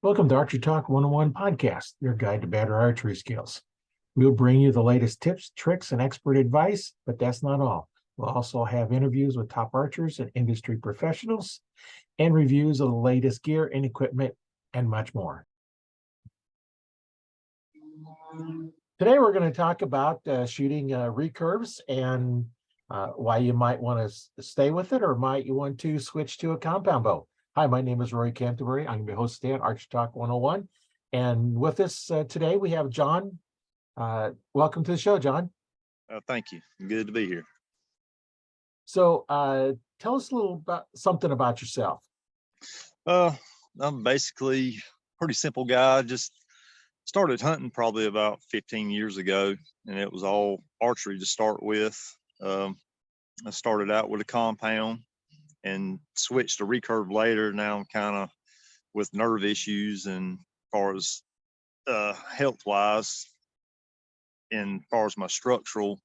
Welcome to Archery Talk 101 podcast, your guide to better archery skills. We'll bring you the latest tips, tricks, and expert advice, but that's not all. We'll also have interviews with top archers and industry professionals and reviews of the latest gear and equipment and much more. Today, we're going to talk about shooting recurves and why you might want to stay with it or might you want to switch to a compound bow. Hi, my name is Rory Canterbury. I'm your host today on Archery Talk 101. And with us today, we have John. Welcome to the show, John. Thank you. Good to be here. So tell us a little about something about yourself. I'm basically a pretty simple guy. Just started hunting probably about 15 years ago, and it was all archery to start with. I started out with a compound and switched to recurve later. Now I'm kind of with nerve issues and as far as health-wise, and as far as my structural,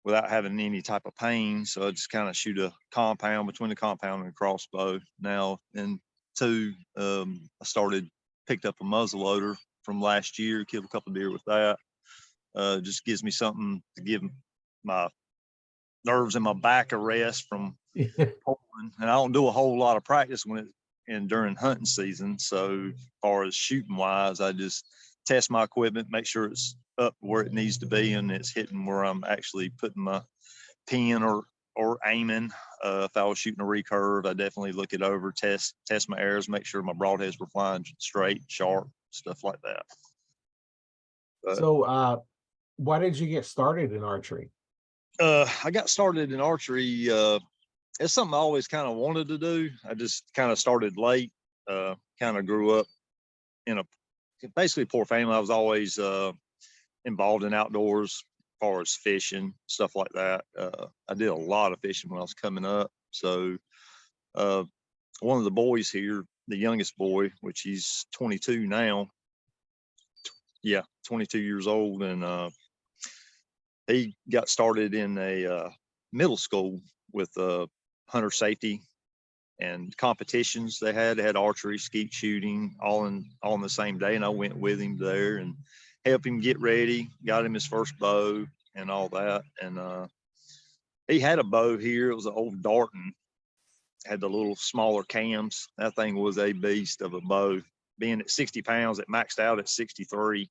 without having any type of pain. So I just kind of shoot a compound between the compound and a crossbow now. And two, I picked up a muzzle loader from last year, killed a couple of deer with that. Just gives me something to give my nerves in my back a rest from pulling. And I don't do a whole lot of practice during hunting season. So as far as shooting wise, I just test my equipment, make sure it's up where it needs to be and it's hitting where I'm actually putting my pin or aiming. If I was shooting a recurve, I definitely look it over, test my arrows, make sure my broadheads were flying straight, sharp, stuff like that. So why did you get started in archery? I got started in archery. It's something I always kind of wanted to do. I just kind of started late, kind of grew up in a basically poor family. I was always involved in outdoors as far as fishing, stuff like that. I did a lot of fishing when I was coming up. So one of the boys here, the youngest boy, which he's 22 now, 22 years old, and he got started in a middle school with hunter safety and competitions they had archery, skeet shooting, all in the same day. And I went with him there and helped him get ready, got him his first bow and all that. And he had a bow here. It was an old Darton, had the little smaller cams. That thing was a beast of a bow. Being at 60 pounds, it maxed out at 63.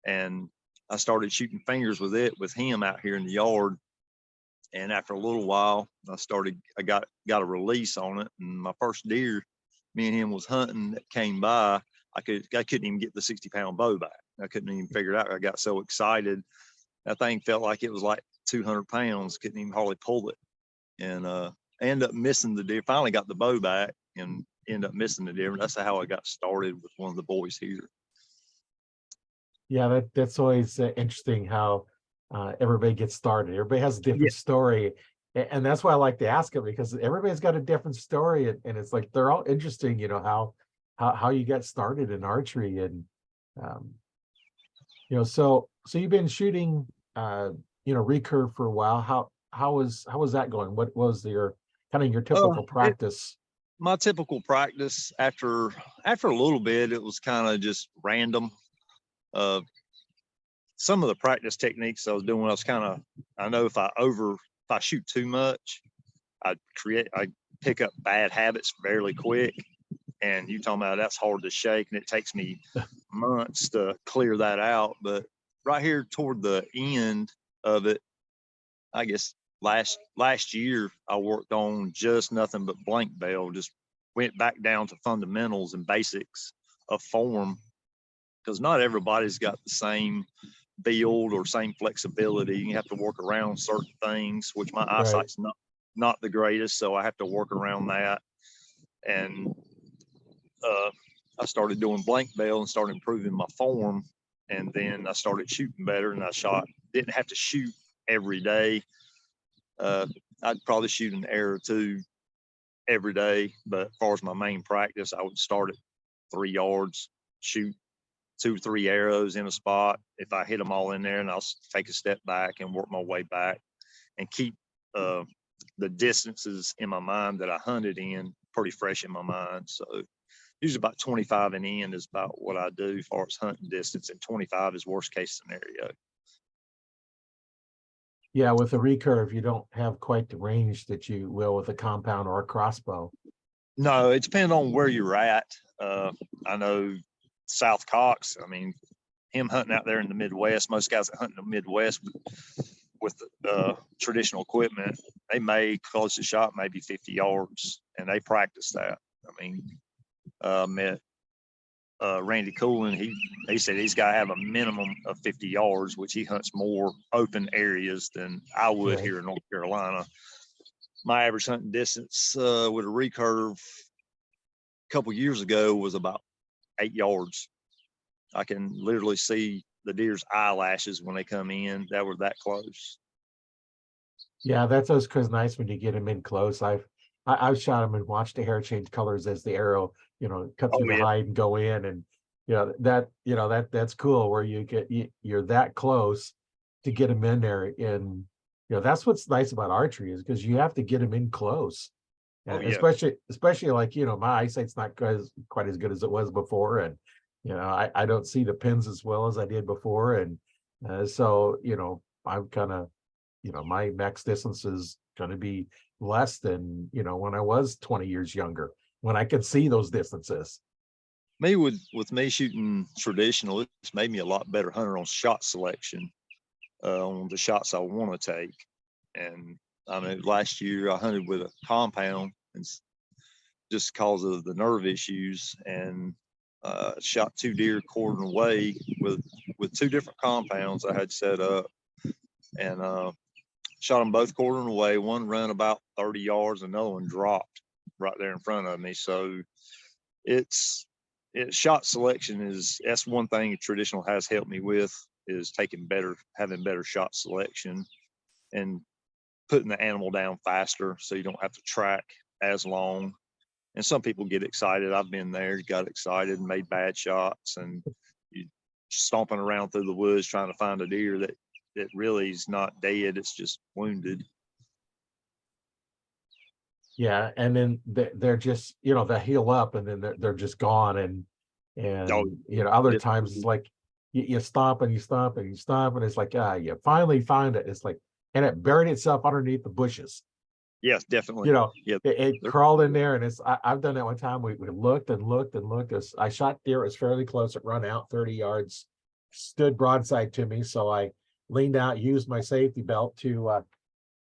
And I started shooting fingers with him out here in the yard. And after a little while, I got a release on it. And my first deer, me and him was hunting, that came by. I couldn't even get the 60-pound bow back. I couldn't even figure it out. I got so excited. That thing felt like it was like 200 pounds. Couldn't even hardly pull it. And I ended up missing the deer. Finally got the bow back and ended up missing the deer. That's how I got started with one of the boys here. Yeah, that's always interesting how everybody gets started. Everybody has a different story. And that's why I like to ask it, because everybody's got a different story. And it's like, they're all interesting, how you got started in archery. And, so you've been shooting, recurve for a while. How was that going? What was your typical practice? My typical practice after a little bit, it was kind of just random. Some of the practice techniques I was doing, I know if I shoot too much, I pick up bad habits fairly quick. And you talking about that's hard to shake, and it takes me months to clear that out. But right here toward the end of it, I guess last year I worked on just nothing but blank bell, just went back down to fundamentals and basics of form, because not everybody's got the same build or same flexibility. You have to work around certain things, which my eyesight's not the greatest, so I have to work around that. And I started doing blank bell and started improving my form, and then I started shooting better, and didn't have to shoot every day. I'd probably shoot an arrow or two every day, but as far as my main practice, I would start at 3 yards, shoot 2 or 3 arrows in a spot. If I hit them all in there, and I'll take a step back and work my way back and keep the distances in my mind that I hunted in pretty fresh in my mind. So usually about 25 and in is about what I do as far as hunting distance, and 25 is worst case scenario. Yeah, with a recurve, you don't have quite the range that you will with a compound or a crossbow. No, it depends on where you're at. I know South Cox, I mean, him hunting out there in the Midwest, most guys that hunt in the Midwest with traditional equipment, they may close the shot maybe 50 yards, and they practice that. I mean, met Randy Coolin, he said he's got to have a minimum of 50 yards, which he hunts more open areas than I would Right. here in North Carolina. My average hunting distance with a recurve a couple years ago was about 8 yards. I can literally see the deer's eyelashes when they come in. That were that close. Yeah, that's always cause nice when you get them in close. I've shot them and watched the hair change colors as the arrow, cut Oh through the yeah, hide and go in, and that's cool where you're that close to get them in there. And that's what's nice about archery is because you have to get them in close. oh yeah. Especially like, my eyesight's not quite as good as it was before. And, I don't see the pins as well as I did before. And so, I'm kind of, my max distance is going to be less than, when I was 20 years younger, when I could see those distances. Me with me shooting traditional, it's made me a lot better hunter on shot selection, on the shots I want to take. And I mean, last year I hunted with a compound, and just because of the nerve issues, and shot 2 deer quartering away with 2 different compounds I had set up, and shot them both quartering away. One ran about 30 yards, another one dropped right there in front of me. So it's shot selection that's one thing traditional has helped me with, is having better shot selection and putting the animal down faster so you don't have to track as long. And some people get excited. I've been there, got excited and made bad shots, and you stomping around through the woods trying to find a deer that really is not dead, it's just wounded. Yeah. And then they're just, they heal up and then they're just gone. And, Oh, other times it's like you stop and you stop and you stop and it's like, you finally find it. It's like, and it buried itself underneath the bushes. yes, definitely. Yeah, It crawled in there, and I've done that one time. We looked and looked and looked. I shot deer. It was fairly close. It run out 30 yards, stood broadside to me. So I leaned out, used my safety belt to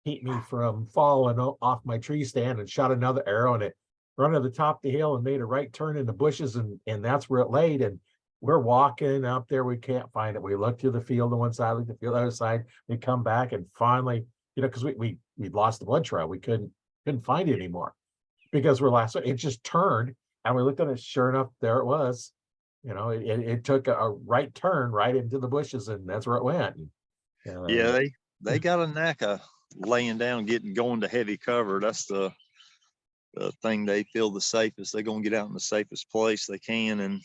keep me from falling off my tree stand, and shot another arrow, and it run to the top of the hill and made a right turn in the bushes, and that's where it laid. And we're walking out there. We can't find it. We look to the field on one side, look to the field on the other side. We come back, and finally, because we'd lost the blood trail. We couldn't find it anymore because it just turned, and we looked at it. Sure enough, there it was. It took a right turn right into the bushes, and that's where it went. yeah, they got a knack of laying down, going to heavy cover. That's the thing they feel the safest. They're gonna get out in the safest place they can, and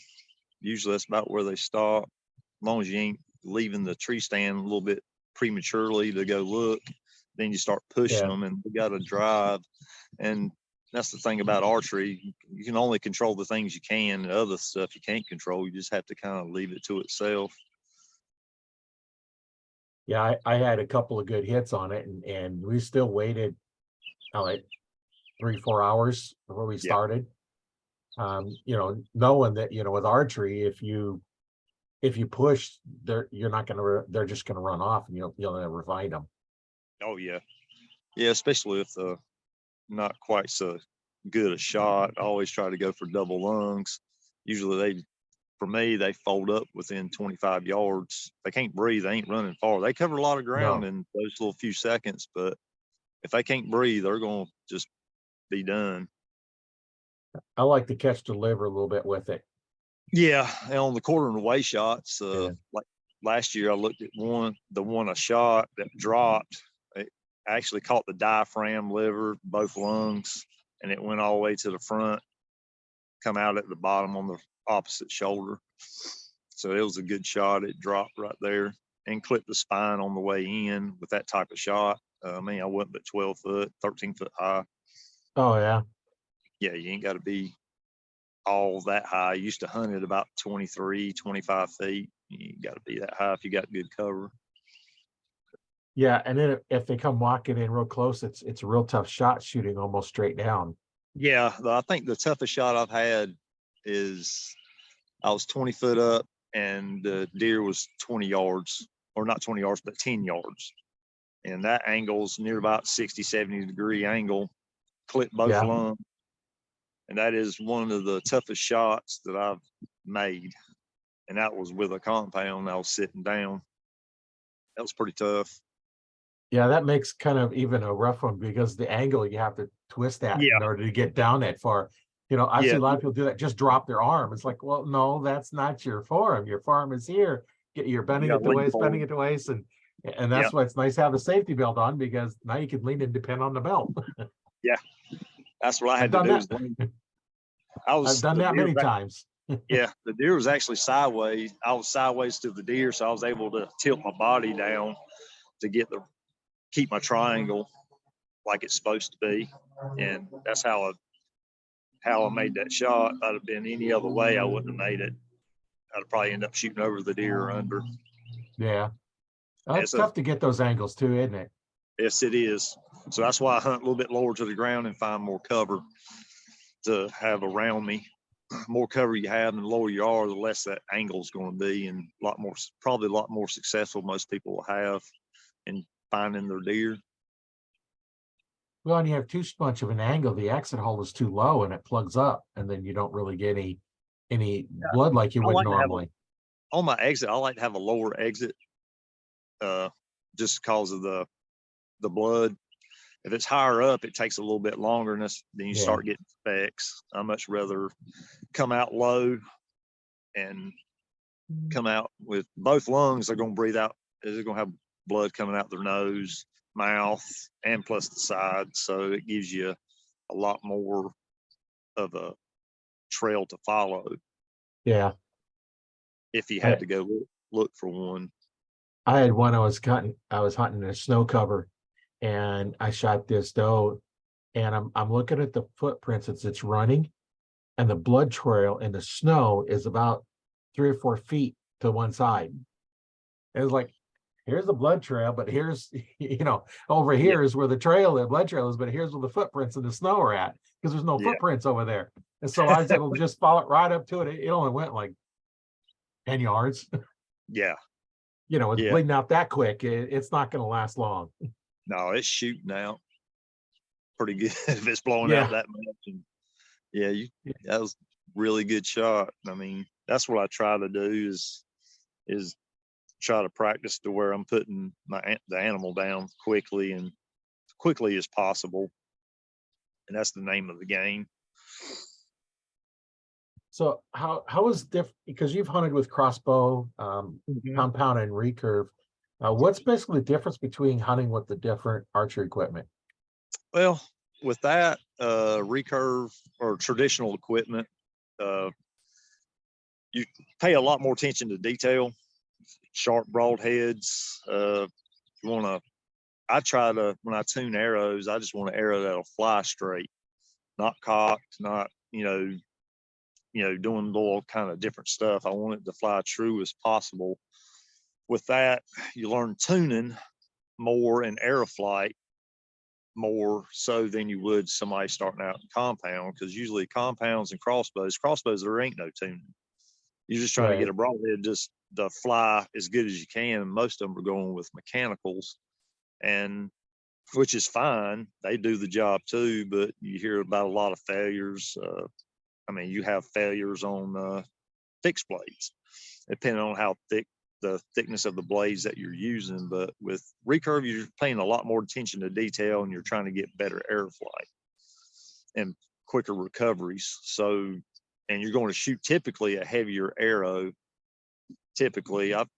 usually that's about where they stop. As long as you ain't leaving the tree stand a little bit prematurely to go look, then you start pushing Yeah. them, and they got to drive. And that's the thing about archery. You can only control the things you can, and other stuff you can't control. You just have to kind of leave it to itself. Yeah, I had a couple of good hits on it, and we still waited like 3-4 hours before we Yeah. started. Knowing that, with archery, if you push, they're just gonna run off, and you'll never find them. Oh yeah. Yeah, especially if not quite so good a shot. I always try to go for double lungs. Usually for me, they fold up within 25 yards. They can't breathe. They ain't running far. They cover a lot of ground No, in those little few seconds, but if they can't breathe, they're going to just be done. I like to catch the liver a little bit with it. Yeah. And on the quarter and away shots, Yeah. like last year, I looked at the one I shot that dropped. It actually caught the diaphragm, liver, both lungs, and it went all the way to the front, come out at the bottom on the opposite shoulder. So it was a good shot. It dropped right there and clipped the spine on the way in with that type of shot. I wasn't but 12 foot, 13 foot high. Oh yeah. Yeah, you ain't got to be all that high. I used to hunt at about 23, 25 feet. You got to be that high if you got good cover. Yeah, and then if they come walking in real close, it's a real tough shot shooting almost straight down. Yeah, I think the toughest shot I've had is I was 20 foot up and the deer was 20 yards, or not 20 yards, but 10 yards. And that angle's near about 60, 70-degree angle, clip both Yeah. lungs. And that is one of the toughest shots that I've made. And that was with a compound. I was sitting down. That was pretty tough. Yeah, that makes kind of even a rough one because the angle you have to twist that Yeah. in order to get down that far. I see Yeah. a lot of people do that, just drop their arm. It's like, well, no, that's not your forearm. Your forearm is here. You're bending it to waist, bending it to waist, and Yeah. that's why it's nice to have a safety belt on, because now you can lean and depend on the belt. Yeah. That's what I had I've to done do. that. I've I've done that many times. Yeah, the deer was actually sideways. I was sideways to the deer, so I was able to tilt my body down to keep my triangle like it's supposed to be, and that's how I made that shot. If I'd have been any other way, I wouldn't have made it. I'd probably end up shooting over the deer or under. Yeah. It's It's tough to get those angles too, isn't it? Yes, it is. So that's why I hunt a little bit lower to the ground and find more cover to have around me. More cover you have and the lower you are, the less that angle is going to be, and probably a lot more successful most people will have in finding their deer. Well, and you have too much of an angle, the exit hole is too low and it plugs up, and then you don't really get any blood like you would normally. On my exit, I like to have a lower exit, just because of the blood. If it's higher up, it takes a little bit longer, and then you start getting specks. I much rather come out low and come out with both lungs. They're going to breathe out. They're going to have blood coming out their nose, mouth, and plus the side. So it gives you a lot more of a trail to follow. Yeah. If you had to go look for one. I had one I was hunting in a snow cover, and I shot this doe, and I'm looking at the footprints as it's running, and the blood trail in the snow is about 3 or 4 feet to one side. It was like, here's the blood trail, but here's, over here is where the blood trail is, but here's where the footprints in the snow are at, because there's no footprints over there. And so I was able to just follow it right up to it. It only went like 10 yards. Yeah. It's bleeding out that quick. It's not going to last long. No, it's shooting out pretty good if it's blowing out that much. And that was really good shot. I mean, that's what I try to do is try to practice to where I'm putting the animal down quickly as possible. And that's the name of the game. So how is different, because you've hunted with crossbow, compound and recurve. What's basically the difference between hunting with the different archery equipment? Well, with that recurve or traditional equipment, you pay a lot more attention to detail, sharp broadheads. I try to, when I tune arrows, I just want an arrow that'll fly straight, not cocked, not, doing all kind of different stuff. I want it to fly true as possible. With that, you learn tuning more and arrow flight more so than you would somebody starting out in compound, because usually compounds and crossbows, there ain't no tuning. You're just trying to get a broadhead just to fly as good as you can. And most of them are going with mechanicals, and which is fine. They do the job too, but you hear about a lot of failures. You have failures on fixed blades, depending on how thick the thickness of the blades that you're using. But with recurve, you're paying a lot more attention to detail, and you're trying to get better arrow flight and quicker recoveries. So, and you're going to shoot typically a heavier arrow. Typically, I've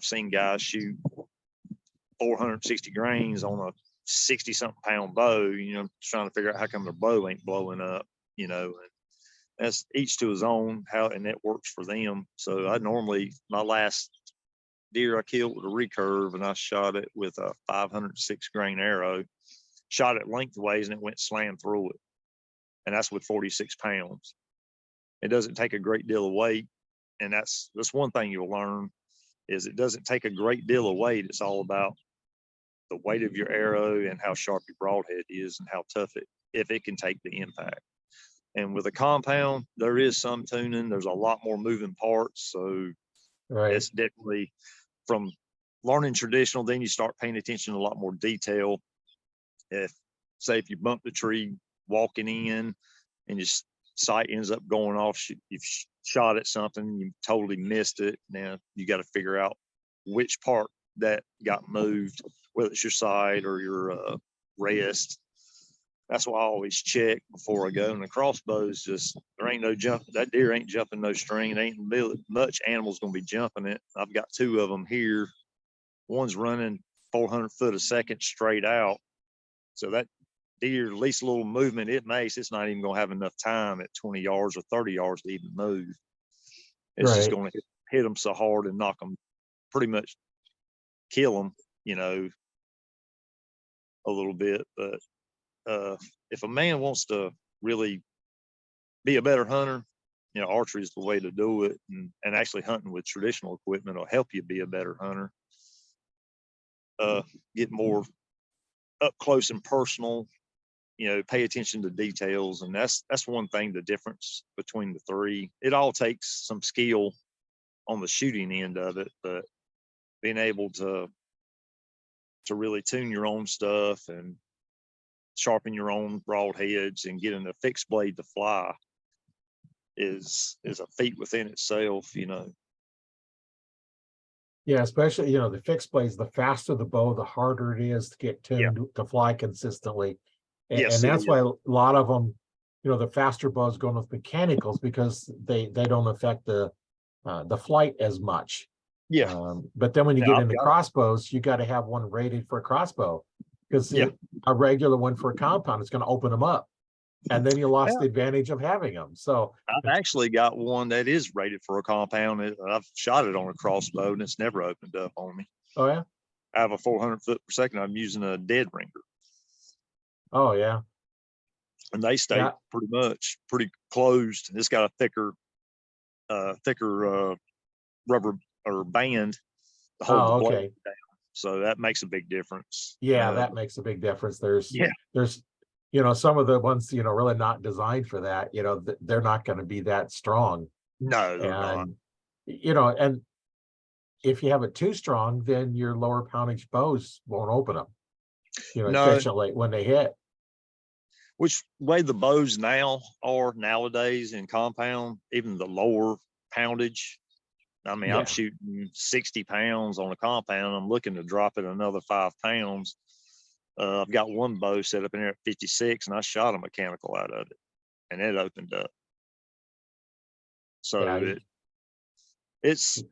seen guys shoot 460 grains on a 60-something pound bow, trying to figure out how come their bow ain't blowing up, and that's each to his own, and that works for them. So my last deer I killed with a recurve, and I shot it with a 506 grain arrow, shot it lengthways, and it went slam through it. And that's with 46 pounds. It doesn't take a great deal of weight. And that's one thing you'll learn is it doesn't take a great deal of weight. It's all about the weight of your arrow and how sharp your broadhead is and how tough if it can take the impact. And with a compound, there is some tuning. There's a lot more moving parts. So Right. it's definitely from learning traditional, then you start paying attention to a lot more detail. Say if you bump the tree walking in and your sight ends up going off, you've shot at something, you totally missed it. Now you got to figure out which part that got moved, whether it's your sight or your rest. That's why I always check before I go. And the crossbows, just there ain't no jump. That deer ain't jumping no string. It ain't much animal's gonna be jumping it. I've got 2 of them here. One's running 400 foot a second straight out. So that deer, at least a little movement it makes, it's not even gonna have enough time at 20 yards or 30 yards to even move. It's just gonna hit them so hard and knock them, pretty much kill them, a little bit. But if a man wants to really be a better hunter, archery is the way to do it. And actually hunting with traditional equipment will help you be a better hunter. Get more up close and personal, pay attention to details. And that's one thing, the difference between the 3. It all takes some skill on the shooting end of it, but being able to really tune your own stuff and sharpen your own broadheads and getting a fixed blade to fly is a feat within itself. Yeah, especially, the fixed blades, the faster the bow, the harder it is to get tuned to fly consistently. Yes, and that's why a lot of them, the faster bows going with mechanicals, because they don't affect the flight as much. Yeah. But then when you get into crossbows, you got to have one rated for a crossbow, because a regular one for a compound is going to open them up, and then you lost the advantage of having them. So I've actually got one that is rated for a compound. I've shot it on a crossbow and it's never opened up on me. Oh yeah. I have a 400 foot per second. I'm using a dead ringer. Oh yeah. And they stay pretty closed. It's got a thicker rubber or band to hold the blade down. So that makes a big difference. Yeah, that makes a big difference. There's some of the ones, really not designed for that, they're not going to be that strong. No, they're not. And if you have it too strong, then your lower poundage bows won't open them, efficiently when they hit. Which way the bows now are nowadays in compound, even the lower poundage. I mean, I'm shooting 60 pounds on a compound. I'm looking to drop it another 5 pounds. I've got one bow set up in there at 56, and I shot a mechanical out of it, and it opened up. So it's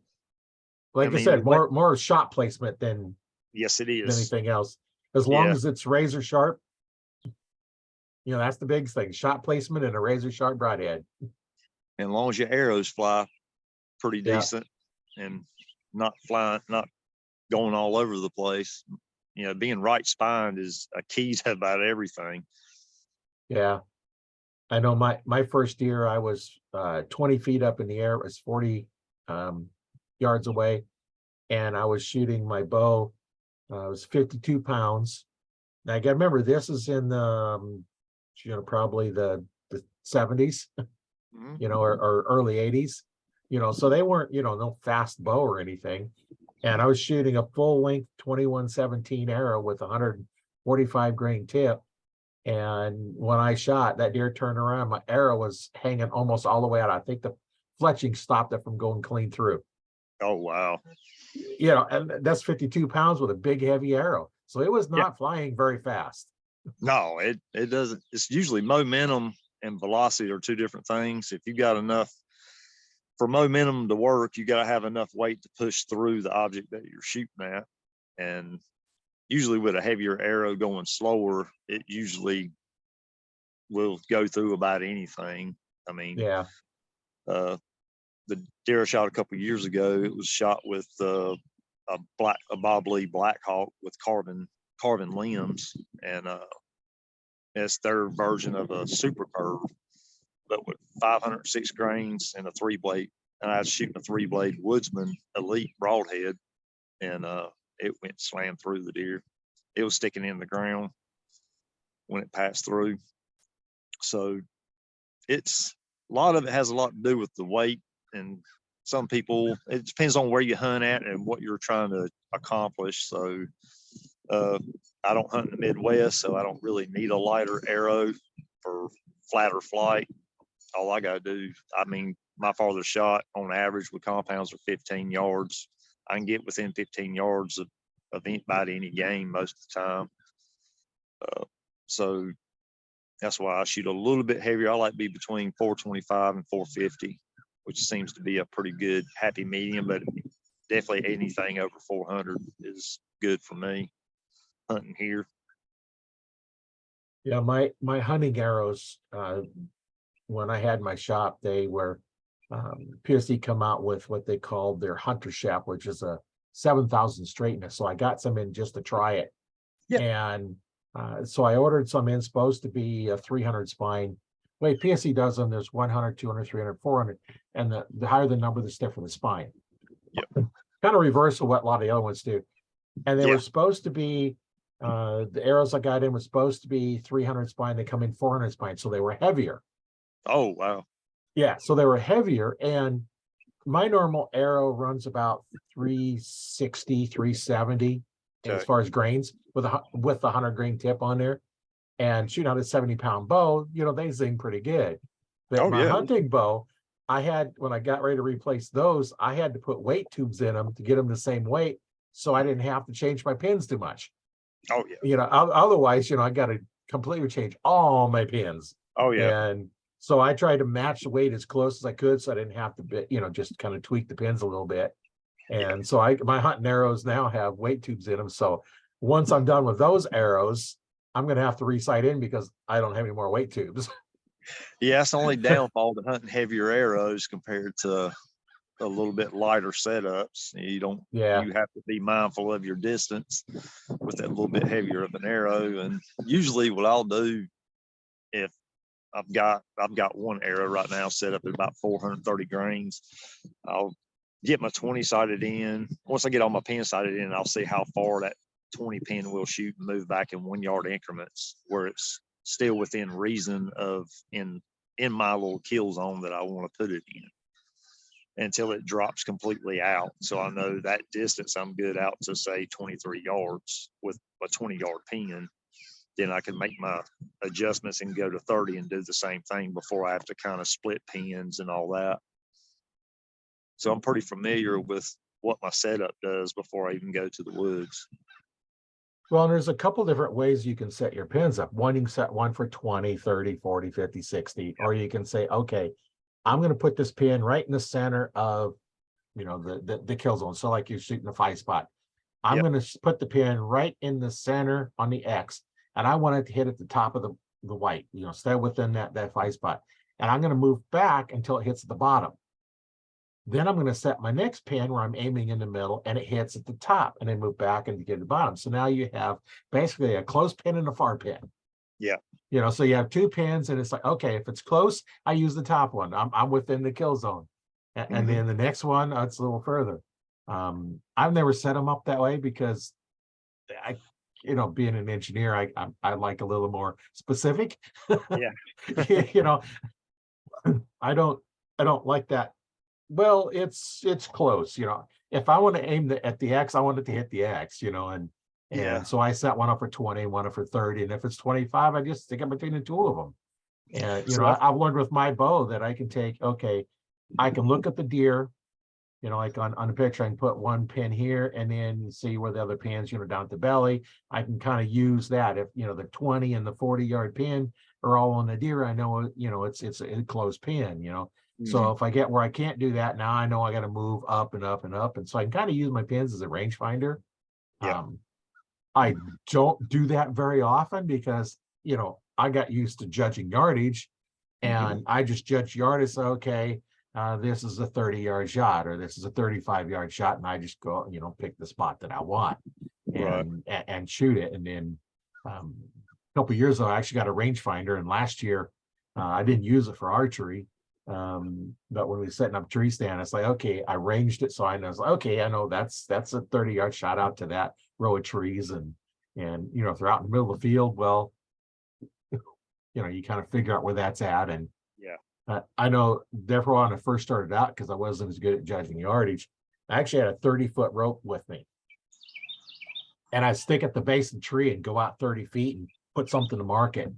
like I said, more shot placement than yes, it is anything else. As long as it's razor sharp, that's the big thing: shot placement and a razor sharp broadhead. And as long as your arrows fly pretty decent and not going all over the place, being right spined is a key to about everything. Yeah. I know my first deer, I was 20 feet up in the air. It was 40 yards away, and I was shooting my bow. It was 52 pounds. Now I got to remember, this is in the probably the 70s, or early 80s, so they weren't, no fast bow or anything. And I was shooting a full length 2117 arrow with 145 grain tip. And when I shot, that deer turned around, my arrow was hanging almost all the way out. I think the fletching stopped it from going clean through. Oh, wow. And that's 52 pounds with a big, heavy arrow. So it was not flying very fast. No, it doesn't. It's usually momentum and velocity are 2 different things. If you got enough for momentum to work, you got to have enough weight to push through the object that you're shooting at. And usually with a heavier arrow going slower, it usually will go through about anything. I mean, the deer I shot a couple of years ago, it was shot with a Bob Lee Black Hawk with carbon limbs, and it's their version of a super curve. but with 506 grains and a 3-blade. And I was shooting a 3-blade Woodsman Elite broadhead, and it went slam through the deer. It was sticking in the ground when it passed through. So it's a lot of it has a lot to do with the weight, and some people, it depends on where you hunt at and what you're trying to accomplish. So I don't hunt in the Midwest, so I don't really need a lighter arrow for flatter flight. All I got to do, I mean, my farthest shot on average with compounds are 15 yards. I can get within 15 yards of about any game most of the time. So that's why I shoot a little bit heavier. I like to be between 425 and 450, which seems to be a pretty good happy medium, but definitely anything over 400 is good for me hunting here. Yeah, my hunting arrows, when I had my shop, they were PSC come out with what they called their hunter shaft, which is a 7,000 straightness. So I got some in just to try it. Yeah. And so I ordered some in, supposed to be a 300 spine. Wait, PSC does them. There's 100, 200, 300, 400. And the higher the number, the stiffer the spine. Yep. Kind of reverse of what a lot of the other ones do. And they were supposed to be, the arrows I got in were supposed to be 300 spine. They come in 400 spine. So they were heavier. Oh, wow. Yeah, so they were heavier, and my normal arrow runs about 360, 370 as far as grains with a 100 grain tip on there. And shooting out a 70-pound bow, you know, they zing pretty good. But my hunting bow, I had, when I got ready to replace those, I had to put weight tubes in them to get them the same weight, so I didn't have to change my pins too much. Oh, yeah. You know, otherwise, you know, I got to completely change all my pins. Oh, yeah. And so I tried to match the weight as close as I could, so I didn't have to, you know, just kind of tweak the pins a little bit. And so my hunting arrows now have weight tubes in them. So once I'm done with those arrows, I'm going to have to re-sight in because I don't have any more weight tubes. Yeah, that's the only downfall to hunting heavier arrows compared to a little bit lighter setups. You have to be mindful of your distance with that little bit heavier of an arrow. And usually what I'll do, if I've got one arrow right now set up at about 430 grains, I'll get my 20 sighted in. Once I get all my pin sighted in, I'll see how far that 20 pin will shoot and move back in 1 yard increments where it's still within reason of in my little kill zone that I want to put it in until it drops completely out. So I know that distance I'm good out to say 23 yards with a 20-yard pin. Then I can make my adjustments and go to 30 and do the same thing before I have to kind of split pins and all that. So I'm pretty familiar with what my setup does before I even go to the woods. Well, and there's a couple different ways you can set your pins up. One, you can set one for 20, 30, 40, 50, 60, or you can say, okay, I'm going to put this pin right in the center of, you know, the kill zone. So like you're shooting a 5 spot. I'm going to put the pin right in the center on the X, and I want it to hit at the top of the white, you know, stay within that 5 spot. And I'm going to move back until it hits at the bottom. Then I'm going to set my next pin where I'm aiming in the middle and it hits at the top, and then move back and get to the bottom. So now you have basically a close pin and a far pin. Yeah. You know, so you have 2 pins, and it's like, okay, if it's close, I use the top one. I'm within the kill zone. And then the next one, it's a little further. I've never set them up that way because you know, being an engineer, I like a little more specific. Yeah. You know, I don't like that. Well, it's close, you know. If I want to aim at the X, I want it to hit the X, you know, and so I set one up for 20, one up for 30, and if it's 25, I just stick it between the 2 of them. And you know, I've learned with my bow that I can take, okay, I can look at the deer, you know, like on the picture, I can put one pin here and then see where the other pins, you know, down at the belly. I can kind of use that. If, you know, the 20 and the 40-yard pin are all on the deer, I know, you know, it's a closed pin, you know. So if I get where I can't do that, now I know I got to move up and up and up. And so I can kind of use my pins as a rangefinder. I don't do that very often because, you know, I got used to judging yardage, and I just judge yardage. Okay, this is a 30-yard shot, or this is a 35-yard shot. And I just go, you know, pick the spot that I want and shoot it. And then a couple of years ago, I actually got a rangefinder. And last year I didn't use it for archery. But when we were setting up tree stand, it's like, okay, I ranged it. So I was like, okay, I know that's a 30-yard shot out to that row of trees. And you know, if they're out in the middle of the field, well, you know, you kind of figure out where that's at. And Yeah. I know therefore when I first started out, because I wasn't as good at judging yardage, I actually had a 30-foot rope with me. And I'd stick at the base of the tree and go out 30 feet and put something to mark it.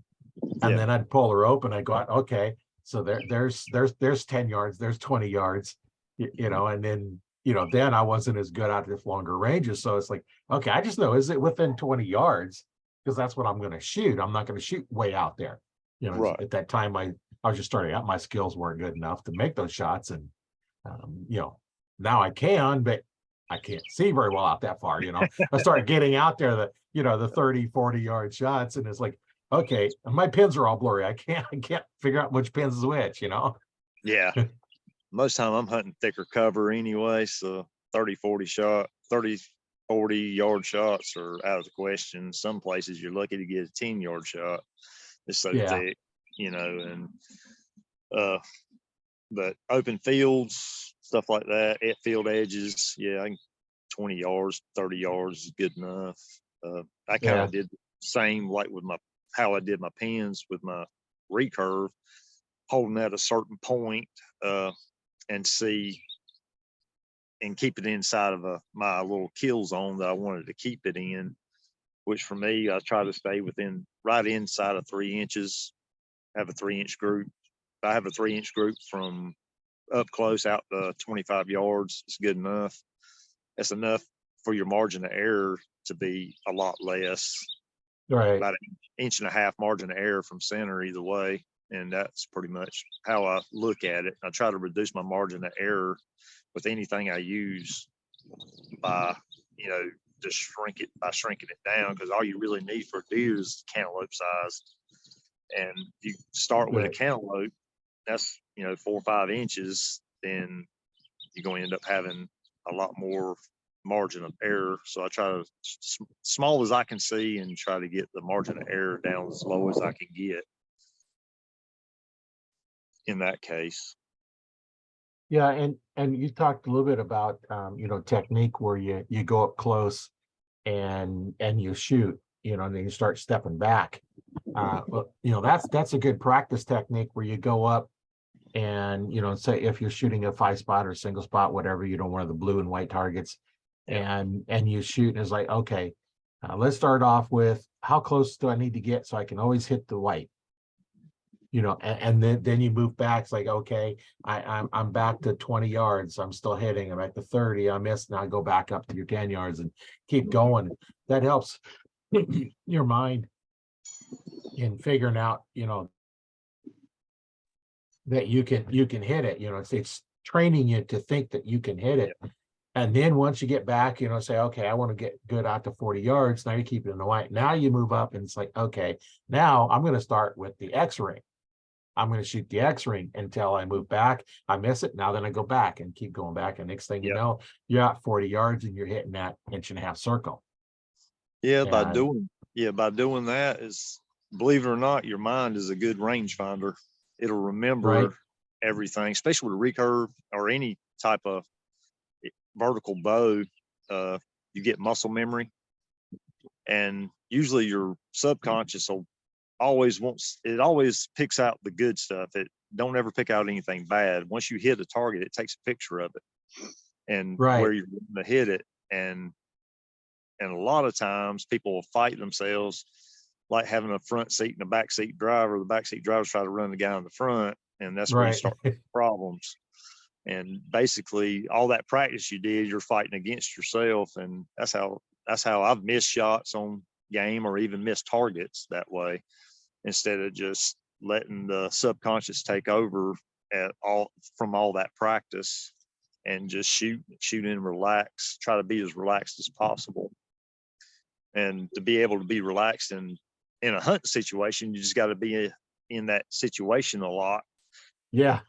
And Yeah. then I'd pull her rope and I'd go out, okay, so there's 10 yards, there's 20 yards, you know, and then, you know, then I wasn't as good out at longer ranges. So it's like, okay, I just know, is it within 20 yards? Because that's what I'm going to shoot. I'm not going to shoot way out there. You know, Right. at that time, I was just starting out. My skills weren't good enough to make those shots. And, you know, now I can, but I can't see very well out that far. You know, I started getting out there, you know, the 30, 40-yard shots. And it's like, okay, my pins are all blurry. I can't figure out which pins is which, you know? Yeah. Most time I'm hunting thicker cover anyway. So 30, 40 yard shots are out of the question. Some places you're lucky to get a 10-yard shot. It's so Yeah. thick, you know, and but open fields, stuff like that, at field edges, yeah, 20 yards, 30 yards is good enough. I kind Yeah. of did the same like with how I did my pins with my recurve, holding at a certain point and keep it inside of my little kill zone that I wanted to keep it in, which for me, I try to stay within right inside of 3 inches, have a 3-inch group. If I have a 3-inch group from up close out to 25 yards, it's good enough. That's enough for your margin of error to be a lot less, Right. about an inch and a half margin of error from center either way. And that's pretty much how I look at it. I try to reduce my margin of error with anything I use by, you know, just shrinking it down, because all you really need for a deer is cantaloupe size. And you start with a Right. cantaloupe, that's, you know, 4 or 5 inches, then you're going to end up having a lot more margin of error. So I try to small as I can see and try to get the margin of error down as low as I can get in that case. Yeah. And you talked a little bit about, you know, technique where you go up close and you shoot, you know, and then you start stepping back. Well, you know, that's a good practice technique where you go up and, you know, say if you're shooting a 5-spot or single spot, whatever, you know, one of the blue and white targets, Yeah. and you shoot, and it's like, okay, let's start off with how close do I need to get so I can always hit the white, you know, and then you move back. It's like, okay, I'm back to 20 yards, I'm still hitting, I'm at the 30, I missed, now I go back up to your 10 yards and keep going. That helps your mind in figuring out, you know, that you can hit it. You know, it's training you to think that you can hit it. And then once you get back, you know, say, okay, I want to get good out to 40 yards. Now you keep it in the white. Now you move up and it's like, okay, now I'm going to start with the X ring. I'm going to shoot the X ring until I move back. I miss it. Now then I go back and keep going back. And next thing you Yeah. know, you're at 40 yards and you're hitting that 1.5-inch circle. Yeah. And By doing that, is, believe it or not, your mind is a good rangefinder. It'll right. remember everything, especially with a recurve or any type of vertical bow. You get muscle memory, and usually your subconscious will always picks out the good stuff. It don't ever pick out anything bad. Once you hit a target, it takes a picture of it and Right. where you're going to hit it. And a lot of times people will fight themselves, like having a front seat and a back seat driver. The back seat drivers try to run the guy in the front, and that's where you Right. start problems. And basically all that practice you did, you're fighting against yourself. And that's how I've missed shots on game or even missed targets that way, instead of just letting the subconscious take over from all that practice, and just shoot and relax, try to be as relaxed as possible. And to be able to be relaxed in a hunt situation, you just got to be in that situation a lot Yeah.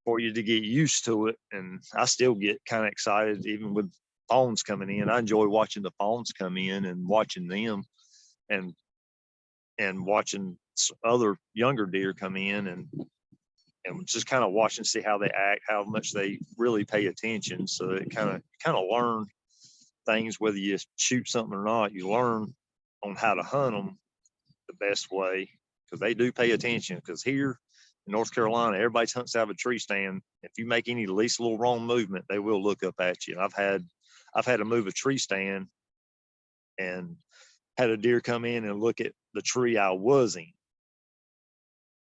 for you to get used to it. And I still get kind of excited even with phones coming in. I enjoy watching the phones come in and watching them, and watching other younger deer come in and just kind of watch and see how they act, how much they really pay attention. So it kind of learn things, whether you shoot something or not, you learn on how to hunt them the best way, because they do pay attention. Because here in North Carolina, everybody hunts out of a tree stand. If you make any least little wrong movement, they will look up at you. I've had to move a tree stand and had a deer come in and look at the tree I was in.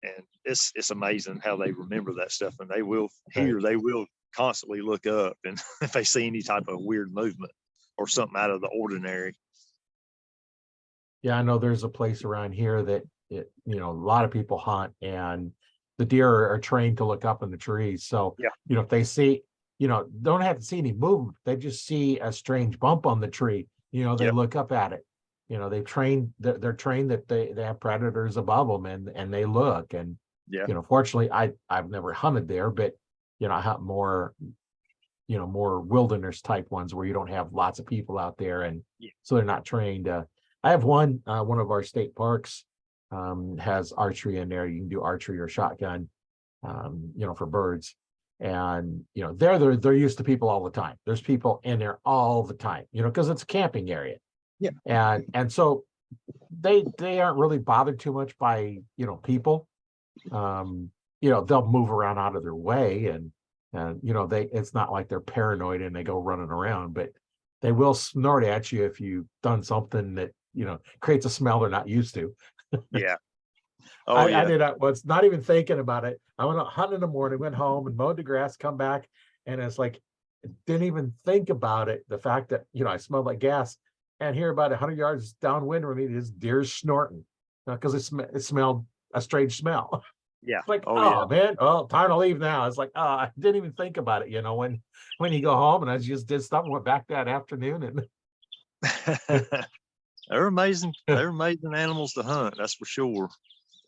And it's amazing how they remember that stuff, and they will constantly look up, and if they see any type of weird movement or something out of the ordinary. Yeah, I know there's a place around here that a lot of people hunt, and the deer are trained to look up in the trees. So, Yeah. If they see, don't have to see any movement. They just see a strange bump on the tree. They Yep. look up at it. They're trained that they have predators above them, and they look. And, Yeah. Fortunately, I've never hunted there, but, I hunt more wilderness type ones where you don't have lots of people out there. And so they're not trained. I have one of our state parks has archery in there. You can do archery or shotgun, for birds. And, they're used to people all the time. There's people in there all the time, because it's a camping area. Yeah. And so they aren't really bothered too much by, people. They'll move around out of their way, and it's not like they're paranoid and they go running around, but they will snort at you if you've done something that, creates a smell they're not used to. Yeah. Oh, I did that once, not even thinking about it. I went out hunting in the morning, went home and mowed the grass, come back, and it's like, didn't even think about it. The fact that, I smelled like gas, and here about 100 yards downwind from me, this deer's snorting because it smelled a strange smell. Yeah. Like, Oh, man, time to leave now. It's like, I didn't even think about it, when you go home. And I just did stuff and went back that afternoon. And yeah. They're amazing. They're amazing animals to hunt, that's for sure.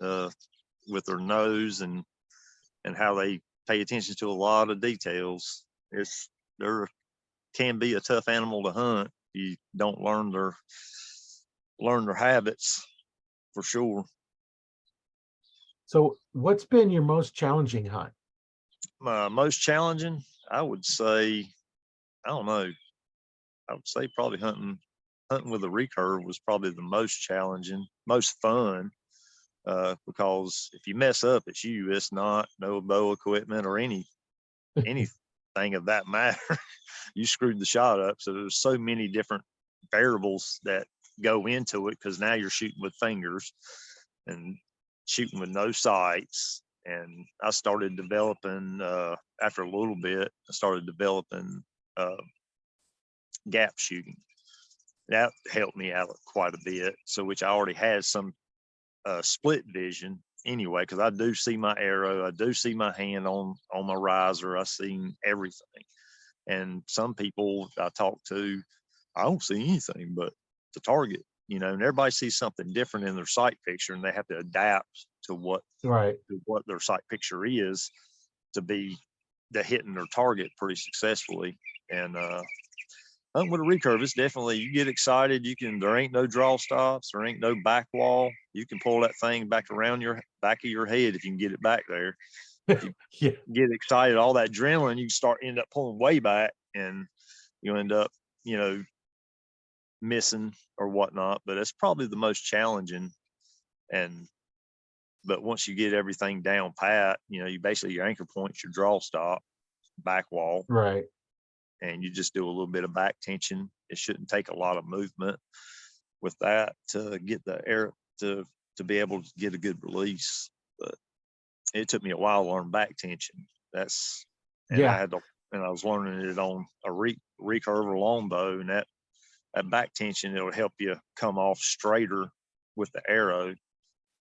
With their nose and how they pay attention to a lot of details. There can be a tough animal to hunt. You don't learn their habits, for sure. so what's been your most challenging hunt? Most challenging, I would say, I don't know. I would say probably hunting with a recurve was probably the most challenging, most fun. Because if you mess up, it's you. It's not no bow equipment or anything of that matter. You screwed the shot up. So there's so many different variables that go into it, because now you're shooting with fingers and shooting with no sights. And I started developing after a little bit. I started developing gap shooting. That helped me out quite a bit. So which I already had some split vision anyway, because I do see my arrow, I do see my hand on my riser, I seen everything. And some people I talk to, I don't see anything but the target, and everybody sees something different in their sight picture, and they have to adapt to what their sight picture is to be hitting their target pretty successfully. And hunting with a recurve, it's definitely, you get excited. There ain't no draw stops. There ain't no back wall. You can pull that thing back around your back of your head if you can get it back there. If you get excited, all that adrenaline, you end up pulling way back, and you end up, missing or whatnot. But it's probably the most challenging. But once you get everything down pat, you basically, your anchor point's your draw stop, back wall. Right. And you just do a little bit of back tension. It shouldn't take a lot of movement with that to get the air to be able to get a good release. But it took me a while to learn back tension. I was learning it on a recurve or longbow, and that back tension, it'll help you come off straighter with the arrow.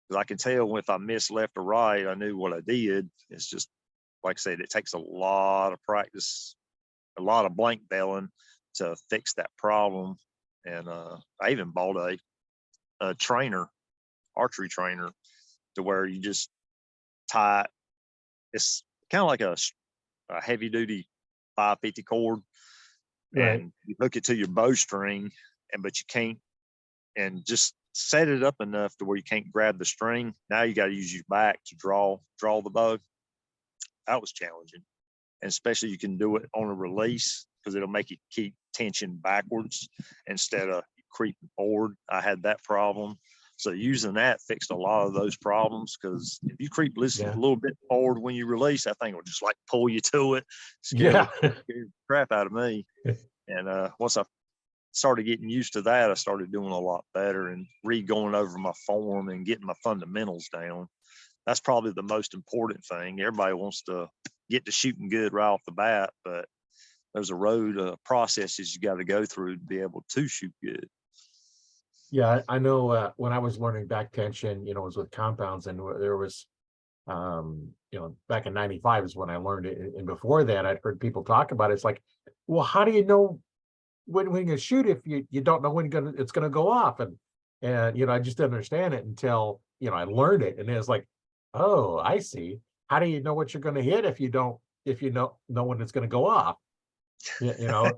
Because I can tell if I missed left or right, I knew what I did. It's just, like I said, it takes a lot of practice, a lot of blank belling to fix that problem. And I even bought a trainer, archery trainer, to where you just tie it. It's kind of like a heavy duty 550 cord, Right. and you hook it to your bowstring, but you can't, and just set it up enough to where you can't grab the string. Now you got to use your back to draw the bow. That was challenging. And especially you can do it on a release because it'll make you keep tension backwards instead of creeping forward. I had that problem. So using that fixed a lot of those problems, because if you creep a little bit forward when you release, that thing will just like pull you to it, scare the crap out of me. And once I started getting used to that, I started doing a lot better and going over my form and getting my fundamentals down. That's probably the most important thing. Everybody wants to get to shooting good right off the bat, but there's a road of processes you got to go through to be able to shoot good. Yeah, I know when I was learning back tension, it was with compounds, and there was, back in 95 is when I learned it. And before that, I'd heard people talk about it. It's like, well, how do you know when you shoot if you don't know when it's going to go off? And I just didn't understand it until, I learned it. And it was like, oh, I see. How do you know what you're going to hit if you know when it's going to go off? Yeah.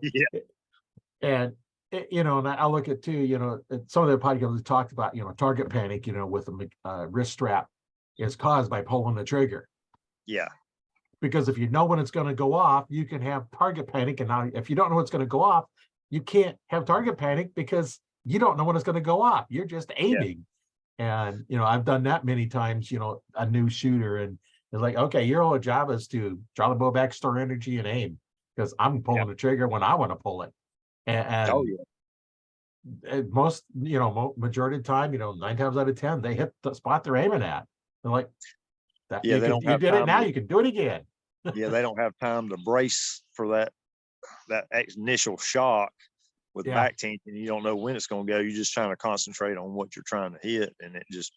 And and I look at too, some of the podcasts talked about, target panic, with a wrist strap is caused by pulling the trigger. Yeah. Because if you know when it's going to go off, you can have target panic. And now if you don't know what's going to go off, you can't have target panic because you don't know when it's going to go off. You're just aiming. Yeah. And, I've done that many times, a new shooter, and it's like, okay, your whole job is to draw the bow back, store energy, and aim, because I'm pulling the trigger when I want to pull it. And most, majority of the time, 9 times out of 10, they hit the spot they're aiming at. They're like, that, you did it now, you can do it again. Yeah, they don't have time to brace for that initial shock with back tension. You don't know when it's going to go. You're just trying to concentrate on what you're trying to hit, and it just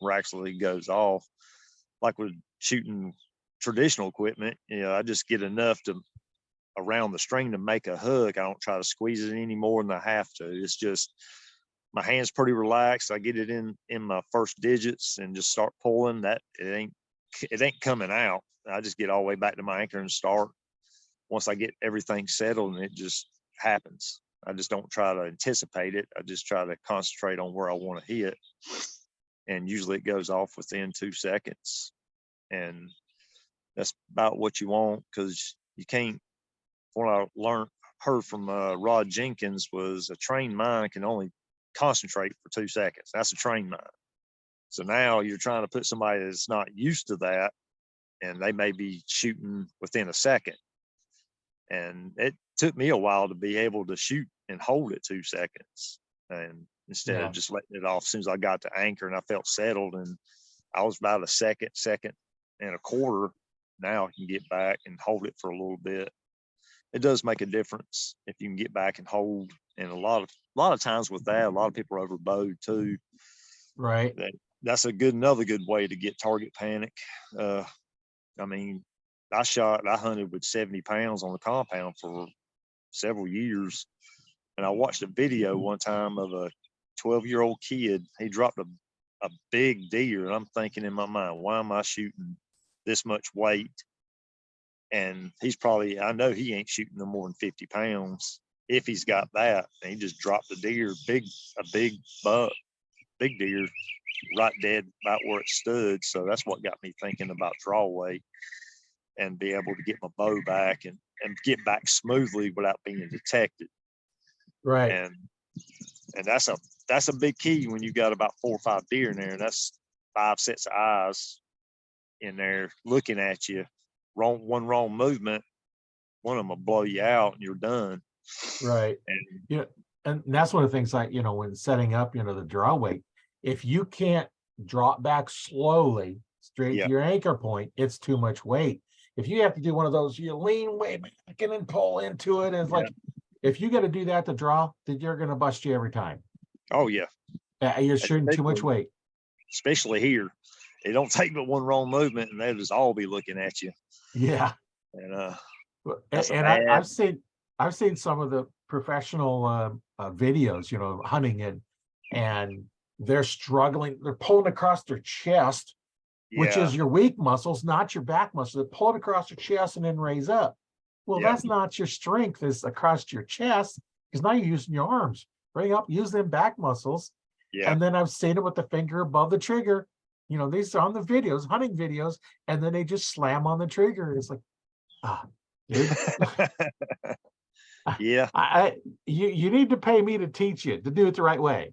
miraculously goes off. Like with shooting traditional equipment, I just get enough around the string to make a hook. I don't try to squeeze it any more than I have to. It's just my hand's pretty relaxed. I get it in my first digits and just start pulling. That it ain't coming out. I just get all the way back to my anchor and start. Once I get everything settled, and it just happens. I just don't try to anticipate it. I just try to concentrate on where I want to hit. And usually it goes off within 2 seconds. And that's about what you want, because you can't. What I heard from Rod Jenkins was a trained mind can only concentrate for 2 seconds. That's a trained mind. So now you're trying to put somebody that's not used to that, and they may be shooting within a second. And it took me a while to be able to shoot and hold it 2 seconds. And instead of just letting it off, as soon as I got to anchor and I felt settled, and I was about a second and a quarter. Now I can get back and hold it for a little bit. It does make a difference if you can get back and hold. And a lot of times with that, a lot of people are overbowed too. Right. That's another good way to get target panic. I hunted with 70 pounds on the compound for several years. And I watched a video one time of a 12-year-old kid. He dropped a big deer. And I'm thinking in my mind, why am I shooting this much weight? And I know he ain't shooting no more than 50 pounds if he's got that. And he just dropped the deer, a big buck, big deer, right dead about where it stood. So that's what got me thinking about draw weight and be able to get my bow back and get back smoothly without being detected. Right. And that's a big key when you got about 4 or 5 deer in there. And that's 5 sets of eyes in there looking at you. One wrong movement, one of them will blow you out and you're done. Right. And that's one of the things, like, when setting up, the draw weight, if you can't drop back slowly straight to your anchor point, it's too much weight. If you have to do one of those, you lean way back and then pull into it. And it's like, if you got to do that to draw, then you're going to bust you every time. Oh yeah. You're shooting too much weight. Especially here. It don't take but one wrong movement and they'll just all be looking at you. Yeah. And I've seen some of the professional videos, hunting, and they're struggling. They're pulling across their chest, which is your weak muscles, not your back muscles. They're pulling across your chest and then raise up. Well, that's not your strength, is across your chest, because now you're using your arms. Bring up, use them back muscles. Yeah. And then I've seen it with the finger above the trigger. You know, these are on the videos, hunting videos, and then they just slam on the trigger. It's like, ah, dude, Yeah. you need to pay me to teach you to do it the right way.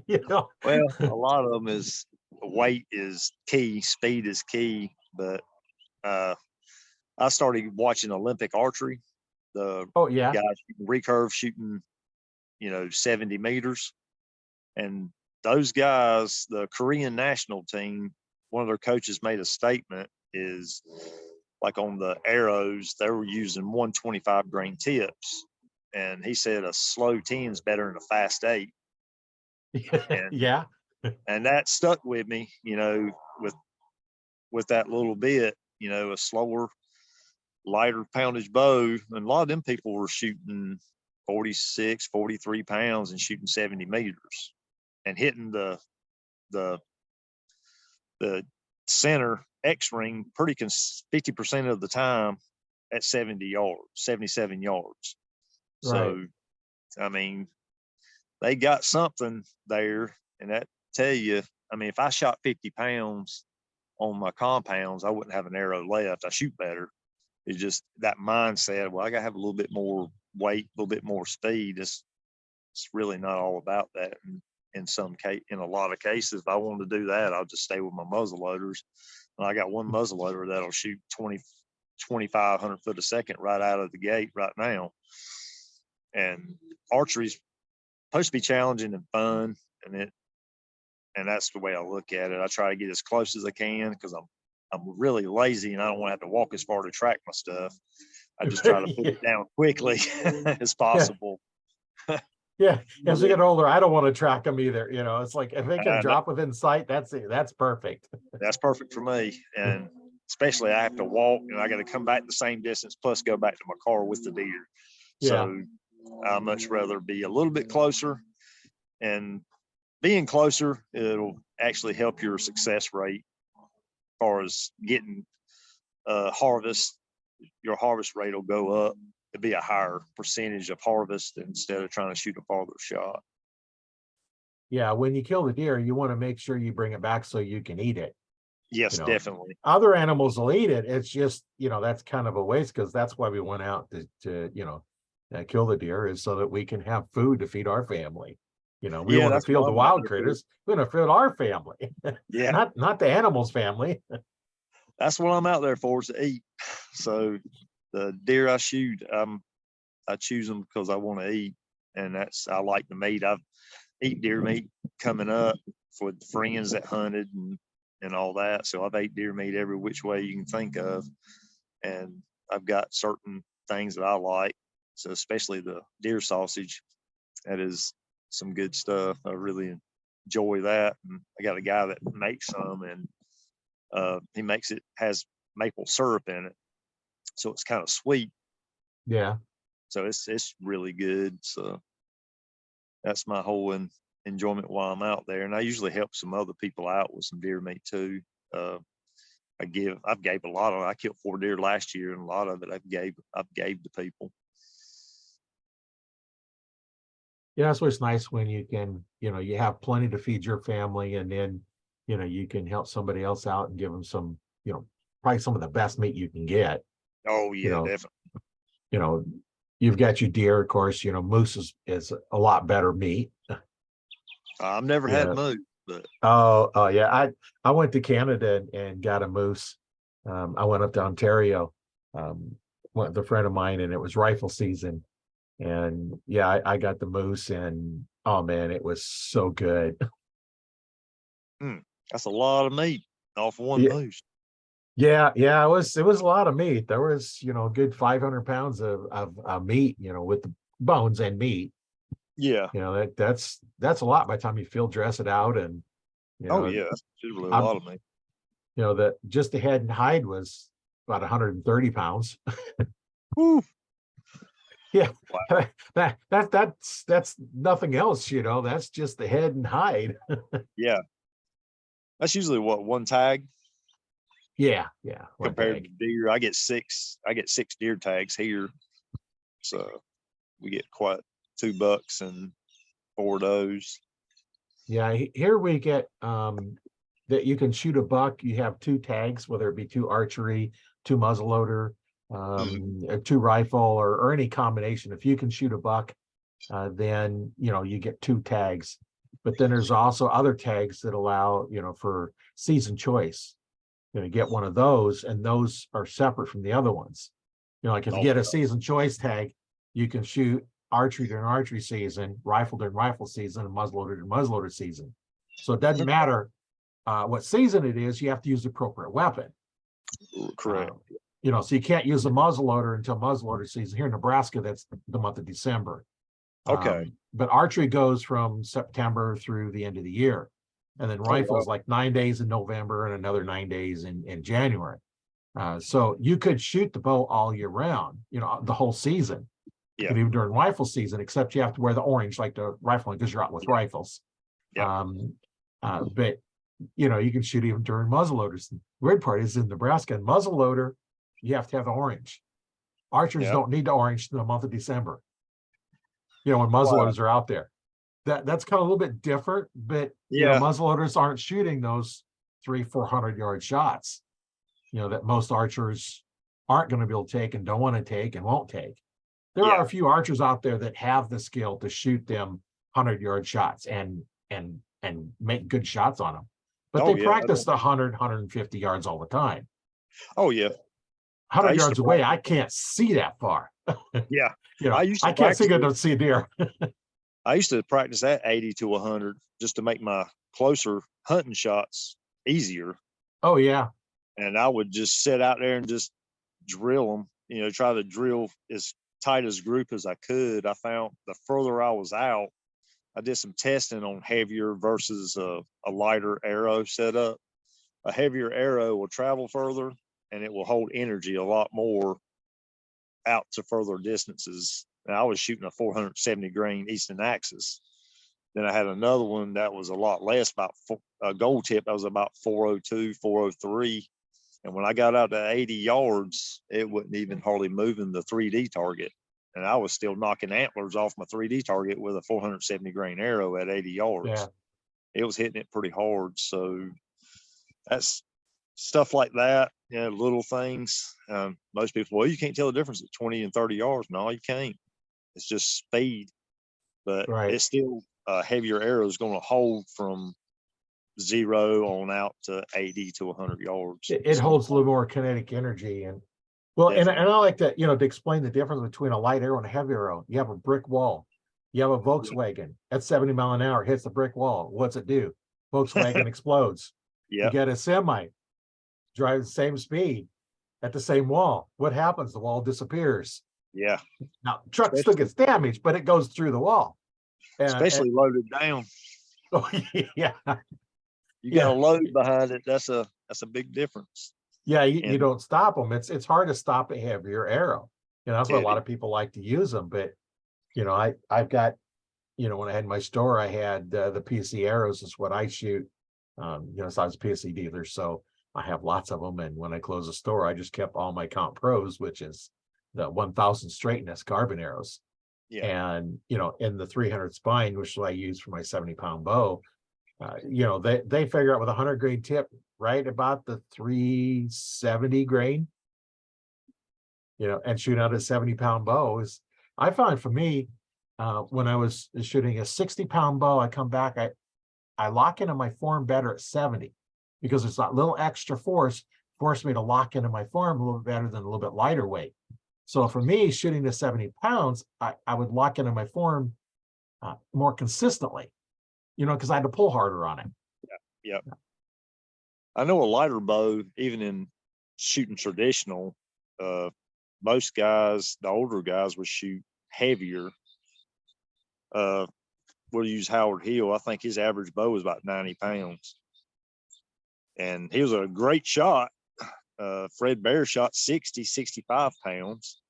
You know? Well, a lot of them is weight is key, speed is key, but I started watching Olympic archery. The Oh yeah. guys shooting recurve shooting, 70 meters. And those guys, the Korean national team, one of their coaches made a statement is like on the arrows, they were using 125 grain tips. And he said a slow 10 is better than a fast 8. And Yeah. and that stuck with me, with that little bit, a slower, lighter poundage bow. And a lot of them people were shooting 46, 43 pounds and shooting 70 meters and hitting the center X ring pretty 50% of the time at 70 yards, 77 yards. Right. So, I mean, they got something there. And that tell you, I mean, if I shot 50 pounds on my compounds, I wouldn't have an arrow left. I shoot better. It's just that mindset. Well, I got to have a little bit more weight, a little bit more speed. It's really not all about that. And in a lot of cases, if I want to do that, I'll just stay with my muzzle loaders. And I got one muzzle loader that'll shoot 2,500 foot a second right out of the gate right now. And archery's supposed to be challenging and fun, and that's the way I look at it. I try to get as close as I can because I'm really lazy and I don't want to have to walk as far to track my stuff. I just try to put it down quickly as possible. Yeah. As we get older, I don't want to track them either. You know, it's like if they can And drop within sight, that's it. That's perfect. that's perfect for me. And especially I have to walk and I got to come back the same distance plus go back to my car with the deer. Yeah. So I'd much rather be a little bit closer, and being closer, it'll actually help your success rate as far as getting harvest. Your harvest rate will go up. It'll be a higher percentage of harvest instead of trying to shoot a farther shot. Yeah. When you kill the deer, you want to make sure you bring it back so you can eat it. Yes, You know, definitely. other animals will eat it. It's just, that's kind of a waste because that's why we went out to kill the deer, is so that we can have food to feed our family. We Yeah, want to that's feed what the I'm out wild there for. critters. We want to feed our family, Yeah, not the animal's family. that's what I'm out there for, is to eat. So the deer I shoot, I choose them because I want to eat, and I like the meat. I've eat deer meat coming up with friends that hunted and all that. So I've ate deer meat every which way you can think of, and I've got certain things that I like. So especially the deer sausage, that is some good stuff. I really enjoy that. And I got a guy that makes some, and he makes it, has maple syrup in it, so it's kind of sweet. Yeah. So it's really good. So that's my whole enjoyment while I'm out there. And I usually help some other people out with some deer meat too. I've gave a lot of, I killed 4 deer last year, and a lot of it I've gave to people. Yeah, that's what's nice when you can, you have plenty to feed your family, and then, you can help somebody else out and give them some, probably some of the best meat you can get. Oh You yeah, know, definitely. You've got your deer, of course, moose is a lot better meat. I've never had Yeah. moose, but Oh yeah. I went to Canada and got a moose. I went up to Ontario, with a friend of mine, and it was rifle season. And yeah, I got the moose, and oh man, it was so good. that's a lot of meat off one Yeah, moose. yeah, it was a lot of meat. There was, a good 500 pounds of meat, with the bones and meat. Yeah. That's a lot by the time you field dress it out. And Oh yeah, that's usually a I'm lot of meat. that just the head and hide was about 130 pounds. Whew. Yeah. Wow. That's nothing else, that's just the head and hide. Yeah, that's usually what, one tag Yeah, one compared tag. to deer. I get 6 deer tags here, so we get quite $2 and 4 does. Yeah, here we get that you can shoot a buck. You have two tags, whether it be two archery, two muzzleloader, two rifle, or any combination. If you can shoot a buck, then you get two tags. But then there's also other tags that allow for season choice. Get one of those, and those are separate from the other ones. Like if you Oh, get a yeah. season choice tag, you can shoot archery during archery season, rifle during rifle season, and muzzleloader during muzzleloader season. So it doesn't matter what season it is, you have to use the appropriate weapon. Correct. So you can't use a muzzleloader until muzzleloader season. Here in Nebraska, that's the month of December. Okay. But archery goes from September through the end of the year. And then rifles like 9 days in November and another 9 days in January. So you could shoot the bow all year round, the whole season. Yeah. Even during rifle season, except you have to wear the orange like the rifling because you're out with rifles. Yeah. But you can shoot even during muzzleloaders. The weird part is in Nebraska, and muzzleloader, you have to have the orange. Archers don't need the orange in the month of December. When muzzleloaders are out there. That's kind of a little bit different, but muzzleloaders aren't shooting those 300-400 yard shots, that most archers aren't going to be able to take and don't want to take and won't take. There are a few archers out there that have the skill to shoot them 100-yard shots and make good shots on them. But they practice the 100, 150 yards all the time. Oh, yeah. 100 yards away, I can't see that far. Yeah. I can't see good enough to see a deer. I used to practice at 80 to 100 just to make my closer hunting shots easier. Oh, yeah. And I would just sit out there and just drill them, try to drill as tight as group as I could. I found the further I was out, I did some testing on heavier versus a lighter arrow setup. A heavier arrow will travel further and it will hold energy a lot more out to further distances. And I was shooting a 470 grain Easton Axis. Then I had another one that was a lot less, about a gold tip. That was about 402, 403. And when I got out to 80 yards, it wasn't even hardly moving the 3D target. And I was still knocking antlers off my 3D target with a 470 grain arrow at 80 yards. Yeah. It was hitting it pretty hard. So that's stuff like that, little things. Most people, well, you can't tell the difference at 20 and 30 yards. No, you can't. It's just speed. But it's still a heavier arrow is going to hold from 0 on out to 80 to 100 yards. It holds a little more kinetic energy. And and I like that, to explain the difference between a light arrow and a heavy arrow. You have a brick wall. You have a Volkswagen at 70 mile an hour, hits the brick wall. What's it do? Volkswagen explodes. You get a semi, drive the same speed at the same wall. What happens? The wall disappears. Yeah. Now, truck still gets damaged, but it goes through the wall. Especially loaded down. Oh, yeah. You got a load behind it. That's a big difference. Yeah, you don't stop them. It's hard to stop a heavier arrow. That's why a lot of people like to use them. But I've got, when I had my store, I had the PSC arrows is what I shoot. So I was a PSC dealer, so I have lots of them. And when I closed the store, I just kept all my Comp Pros, which is the 1000 straightness carbon arrows. Yeah. And in the 300 spine, which I use for my 70-pound bow, they figure out with a 100 grain tip, right about the 370 grain, and shoot out a 70-pound bow is. I found for me, when I was shooting a 60-pound bow, I come back, I lock into my form better at 70 because it's that little extra force forced me to lock into my form a little bit better than a little bit lighter weight. So for me, shooting to 70 pounds, I would lock into my form more consistently, because I had to pull harder on it. Yeah. I know a lighter bow, even in shooting traditional, most guys, the older guys, would shoot heavier. We'll use Howard Hill. I think his average bow was about 90 pounds. And he was a great shot. Fred Bear shot 60, 65 pounds.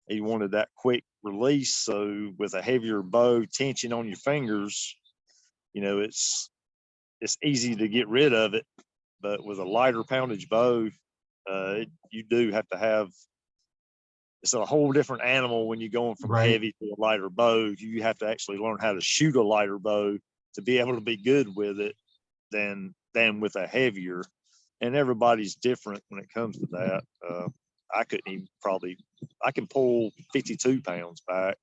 He wanted that quick release. So with a heavier bow, tension on your fingers, it's easy to get rid of it. But with a lighter poundage bow, you do have to have, it's a whole different animal when you're going from heavy to a lighter bow. You have to actually learn how to shoot a lighter bow to be able to be good with it than with a heavier. And everybody's different when it comes to that. I couldn't even I can pull 52 pounds back.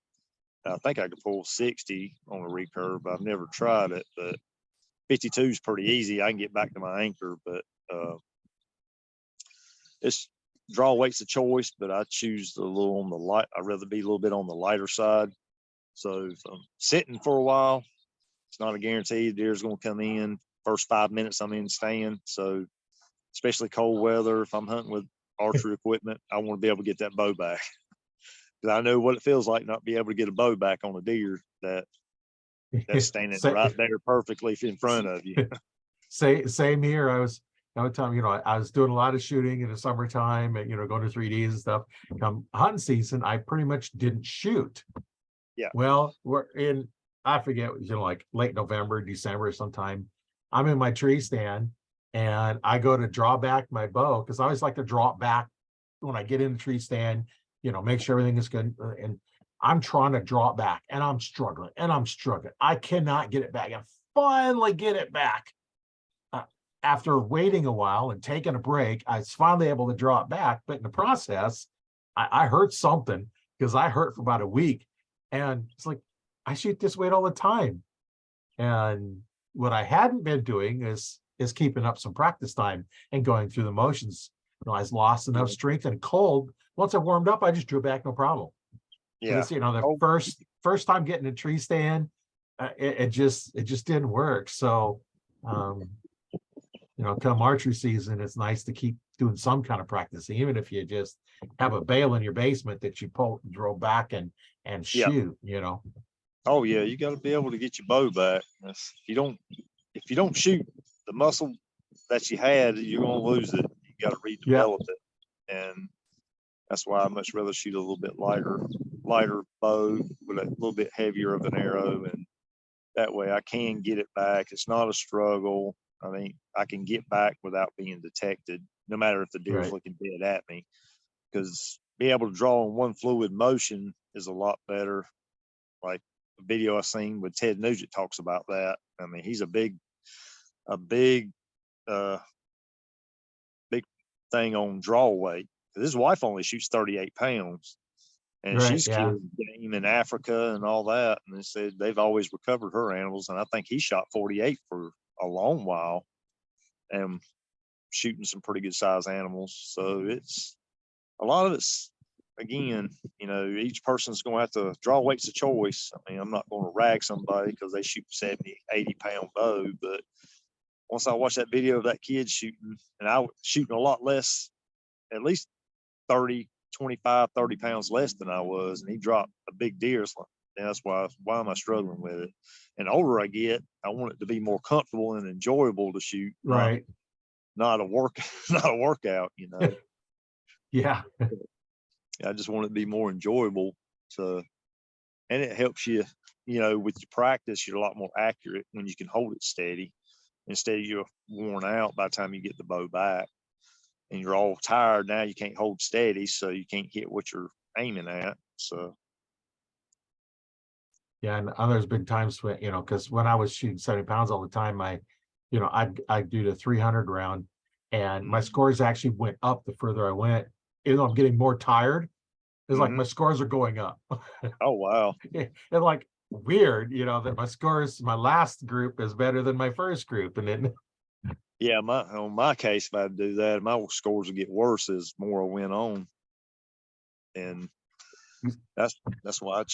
I think I could pull 60 on a recurve. I've never tried it, but 52 is pretty easy. I can get back to my anchor, but it's draw weight's a choice, but I choose a little on the light. I'd rather be a little bit on the lighter side. So if I'm sitting for a while, it's not a guarantee the deer's going to come in. First 5 minutes I'm in stand. So especially cold weather, if I'm hunting with archery equipment, I want to be able to get that bow back. Because I know what it feels like not be able to get a bow back on a deer that's standing right there perfectly in front of you. Same here. I was telling I was doing a lot of shooting in the summertime and going to 3Ds and stuff. Come hunting season, I pretty much didn't shoot. Yeah. Well, we're in, I forget, like late November, December sometime. I'm in my tree stand and I go to draw back my bow because I always like to draw it back when I get in the tree stand, make sure everything is good. And I'm trying to draw it back and I'm struggling. I cannot get it back and finally get it back. After waiting a while and taking a break, I was finally able to draw it back. But in the process, I hurt something because I hurt for about a week. And it's like, I shoot this weight all the time. And what I hadn't been doing is keeping up some practice time and going through the motions. I was lost enough strength and cold. Once I warmed up, I just drew back, no problem. Yeah. But the first time getting a tree stand, it just didn't work. So, come archery season, it's nice to keep doing some kind of practice, even if you just have a bale in your basement that you pull, draw back and shoot. Oh yeah, you got to be able to get your bow back. If you don't shoot the muscle that you had, you're gonna lose it. You got to redevelop it, and that's why I much rather shoot a little bit lighter bow with a little bit heavier of an arrow, and that way I can get it back. It's not a struggle. I mean, I can get back without being detected, no matter if the deer's looking dead at me, because being able to draw in one fluid motion is a lot better. Like the video I seen with Ted Nugent talks about that. I mean, he's a big thing on draw weight. His wife only shoots 38 pounds, and she's killed game in Africa and all that. And they said they've always recovered her animals, and I think he shot 48 for a long while and shooting some pretty good size animals. So it's a lot of it's, again, each person's going to have to draw weight's a choice. I mean, I'm not going to rag somebody because they shoot 70, 80 pound bow, but once I watched that video of that kid shooting, and I was shooting a lot less, at least 30, 25, 30 pounds less than I was, and he dropped a big deer. It's like, that's why am I struggling with it? And the older I get, I want it to be more comfortable and enjoyable to shoot. Right. Not a workout, Yeah. I just want it to be more enjoyable. So, and it helps you, with your practice, you're a lot more accurate when you can hold it steady instead of you're worn out by the time you get the bow back and you're all tired. Now you can't hold steady, so you can't hit what you're aiming at. So. Yeah, and there's been times when, because when I was shooting 70 pounds all the time, I'd do the 300 round, and my scores actually went up the further I went. Even though I'm getting more tired, it's like my scores are going up. Oh wow! And like weird, that my last group is better than my first group, and then. Yeah, on my case, if I do that, my scores will get worse as more I went on, and that's why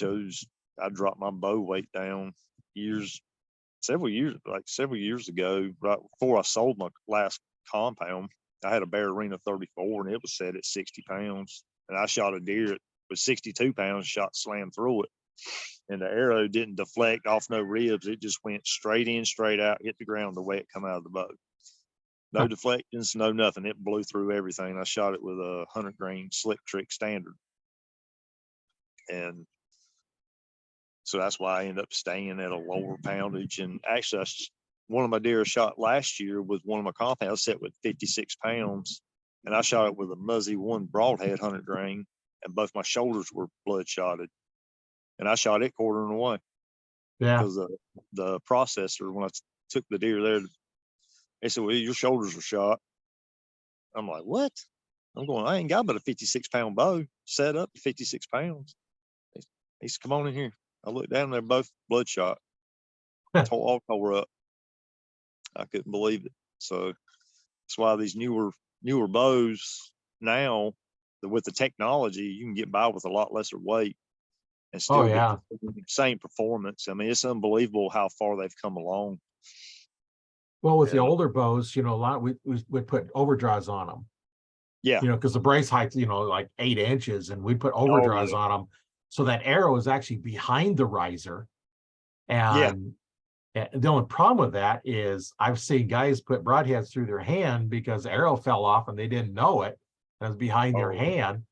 I dropped my bow weight down several years ago, right before I sold my last compound. I had a Bear Arena 34, and it was set at 60 pounds, and I shot a deer with 62 pounds, shot slammed through it, and the arrow didn't deflect off no ribs. It just went straight in, straight out, hit the ground the way it come out of the bow. No deflections, no nothing. It blew through everything. I shot it with a 100 grain slip trick standard. And so that's why I ended up staying at a lower poundage. And actually, one of my deer I shot last year was one of my compounds set with 56 pounds. And I shot it with a Muzzy 1 broadhead 100 grain, and both my shoulders were bloodshotted. And I shot it quartering away. Yeah. because the processor, when I took the deer there, they said, well, your shoulders are shot. I'm like, what? I'm going, I ain't got but a 56-pound bow set up to 56 pounds. He said, come on in here. I looked down, they're both bloodshot, all tore up. I couldn't believe it. So that's why these newer bows now, with the technology, you can get by with a lot lesser weight and Oh still get yeah. the same performance. I mean, it's unbelievable how far they've come along. Well, with the And older bows, a lot we put overdraws on them. yeah, Because the brace height's like 8 inches, and we put oh overdraws yeah, on them, so that arrow is actually behind the riser. yeah, And the only problem with that is I've seen guys put broadheads through their hand because the arrow fell off and they didn't know it, and it was behind their oh hand.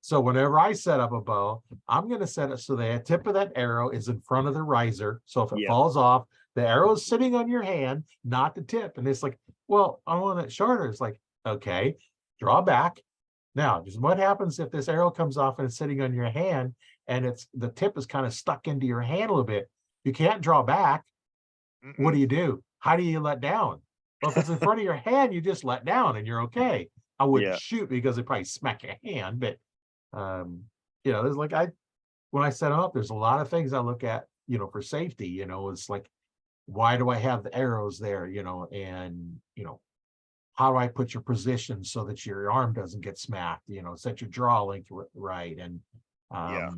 So whenever I set up a bow, I'm going to set it so the tip of that arrow is in front of the riser. So if it yeah, falls off, the arrow is sitting on your hand, not the tip. And it's like, well, I want it shorter. It's like, okay, draw back. Now, just what happens if this arrow comes off and it's sitting on your hand and the tip is kind of stuck into your hand a little bit? You can't draw back. What do? How do you let down? Well, if it's in front of your hand, you just let down and you're okay. I wouldn't yeah, shoot because it probably smack your hand, but there's like when I set them up, there's a lot of things I look at, for safety. It's like, why do I have the arrows there? And how do I put your position so that your arm doesn't get smacked? Set your draw length right, and yeah,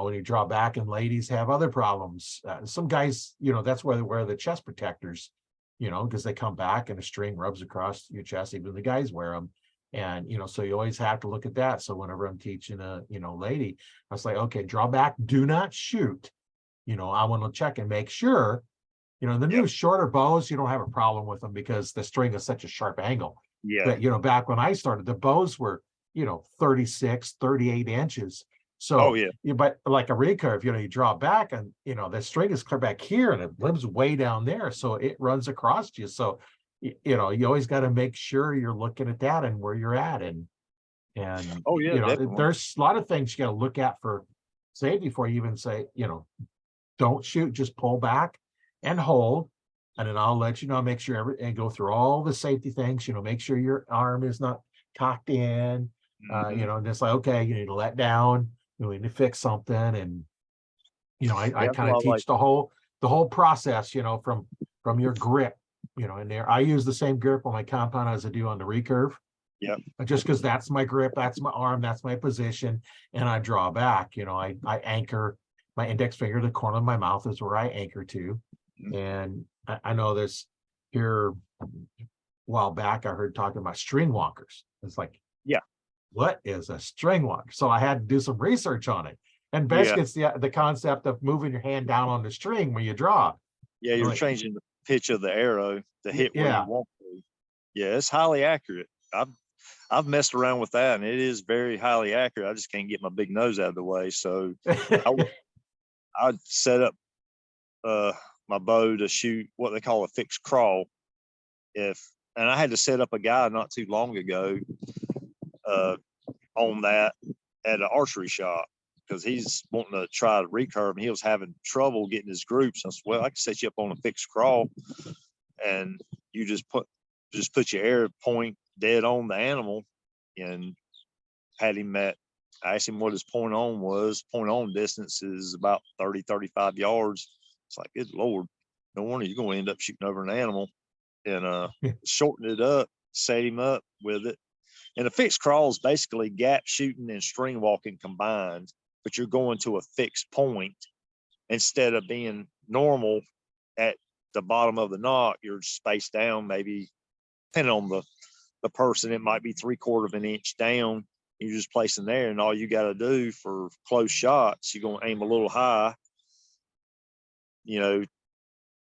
when you draw back, and ladies have other problems. Some guys, that's where they wear the chest protectors, because they come back and a string rubs across your chest. Even the guys wear them. And, so you always have to look at that. So whenever I'm teaching a, lady, I was like, okay, draw back, do not shoot. I want to check and make sure, the yeah, new shorter bows, you don't have a problem with them because the string is such a sharp angle. yeah. But, back when I started, the bows were, 36, 38 inches. Oh So, yeah, but like a recurve, you draw back and, the string is clear back here and it lives way down there. So it runs across you. So, you always got to make sure you're looking at that and where you're at. And, oh yeah, definitely. there's a lot of things you got to look at for safety before you even say, don't shoot, just pull back and hold. And then I'll let you know, make sure and go through all the safety things, make sure your arm is not cocked in, Hmm. and it's like, okay, you need to let down, you need to fix something. And, I Yeah, that's kind why of I like. teach the whole process, from your grip, in there. I use the same grip on my compound as I do on the recurve, Yeah, just because that's my grip, that's my arm, that's my position, and I draw back. I anchor my index finger to the corner of my mouth is where I anchor to. And I know this here a while back, I heard talking about string walkers. It's like, yeah, what is a string walker? So I had to do some research on it. And yeah, basically, it's the concept of moving your hand down on the string when you draw. yeah. You're Like, changing the pitch of the arrow to hit where you yeah. want to. Yeah, it's highly accurate. I've messed around with that, and it is very highly accurate. I just can't get my big nose out of the way. So I I'd set up uh, my bow to shoot what they call a fixed crawl. And I had to set up a guy not too long ago uh, on that at an archery shop because he's wanting to try to recurve and he was having trouble getting his groups. I said, well, I can set you up on a fixed crawl and you just put your arrow point dead on the animal and had him at. I asked him what his point on was. Point on distance is about 30, 35 yards. It's like, good Lord, no wonder you're going to end up shooting over an animal. And shortened it up, set him up with it. And a fixed crawl is basically gap shooting and string walking combined, but you're going to a fixed point instead of being normal at the bottom of the knot. You're spaced down, maybe depending on the person, it might be 3/4 of an inch down. You're just placing there, and all you got to do for close shots, you're going to aim a little high.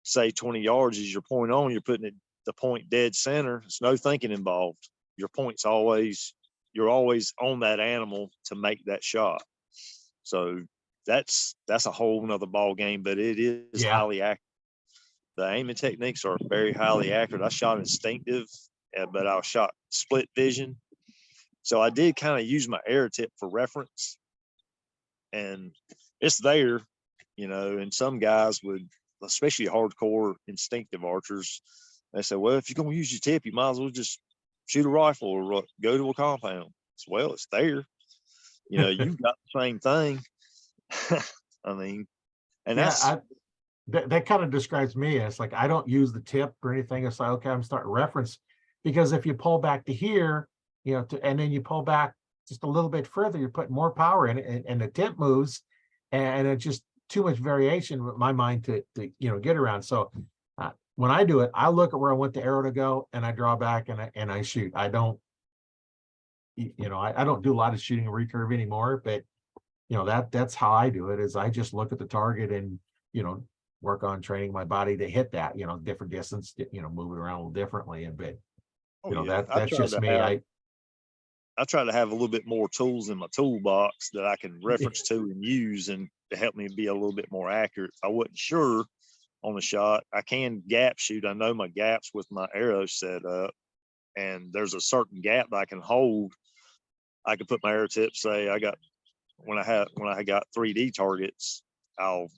Say 20 yards is your point on. You're putting the point dead center. There's no thinking involved. You're always on that animal to make that shot. So that's a whole nother ball game, but it is Yeah. highly accurate. The aiming techniques are very highly accurate. I shot instinctive, but I shot split vision. So I did kind of use my arrow tip for reference, and it's there. you know, and some guys would, especially hardcore instinctive archers, they say, well, if you're going to use your tip, you might as well just shoot a rifle or go to a compound. So, well, it's there. You know, you've got the same thing. I mean, and that's that kind of describes me. It's like I don't use the tip or anything. It's like, okay, I'm starting reference, because if you pull back to here, you know, and then you pull back just a little bit further, you're putting more power in it, and the tip moves, and it's just too much variation with my mind to you know, get around. So when I do it, I look at where I want the arrow to go, and I draw back and I shoot. I don't, you know, I don't do a lot of shooting a recurve anymore, but you know, that's how I do it, is I just look at the target and, you know, work on training my body to hit that, you know, different distance, you know, move it around a little differently. But you know, that's just me. I try to have a little bit more tools in my toolbox that I can reference to and use, and to help me be a little bit more accurate. If I wasn't sure on a shot, I can gap shoot. I know my gaps with my arrow set up, and there's a certain gap that I can hold. I can put my arrow tip, say when I got 3D targets, I'll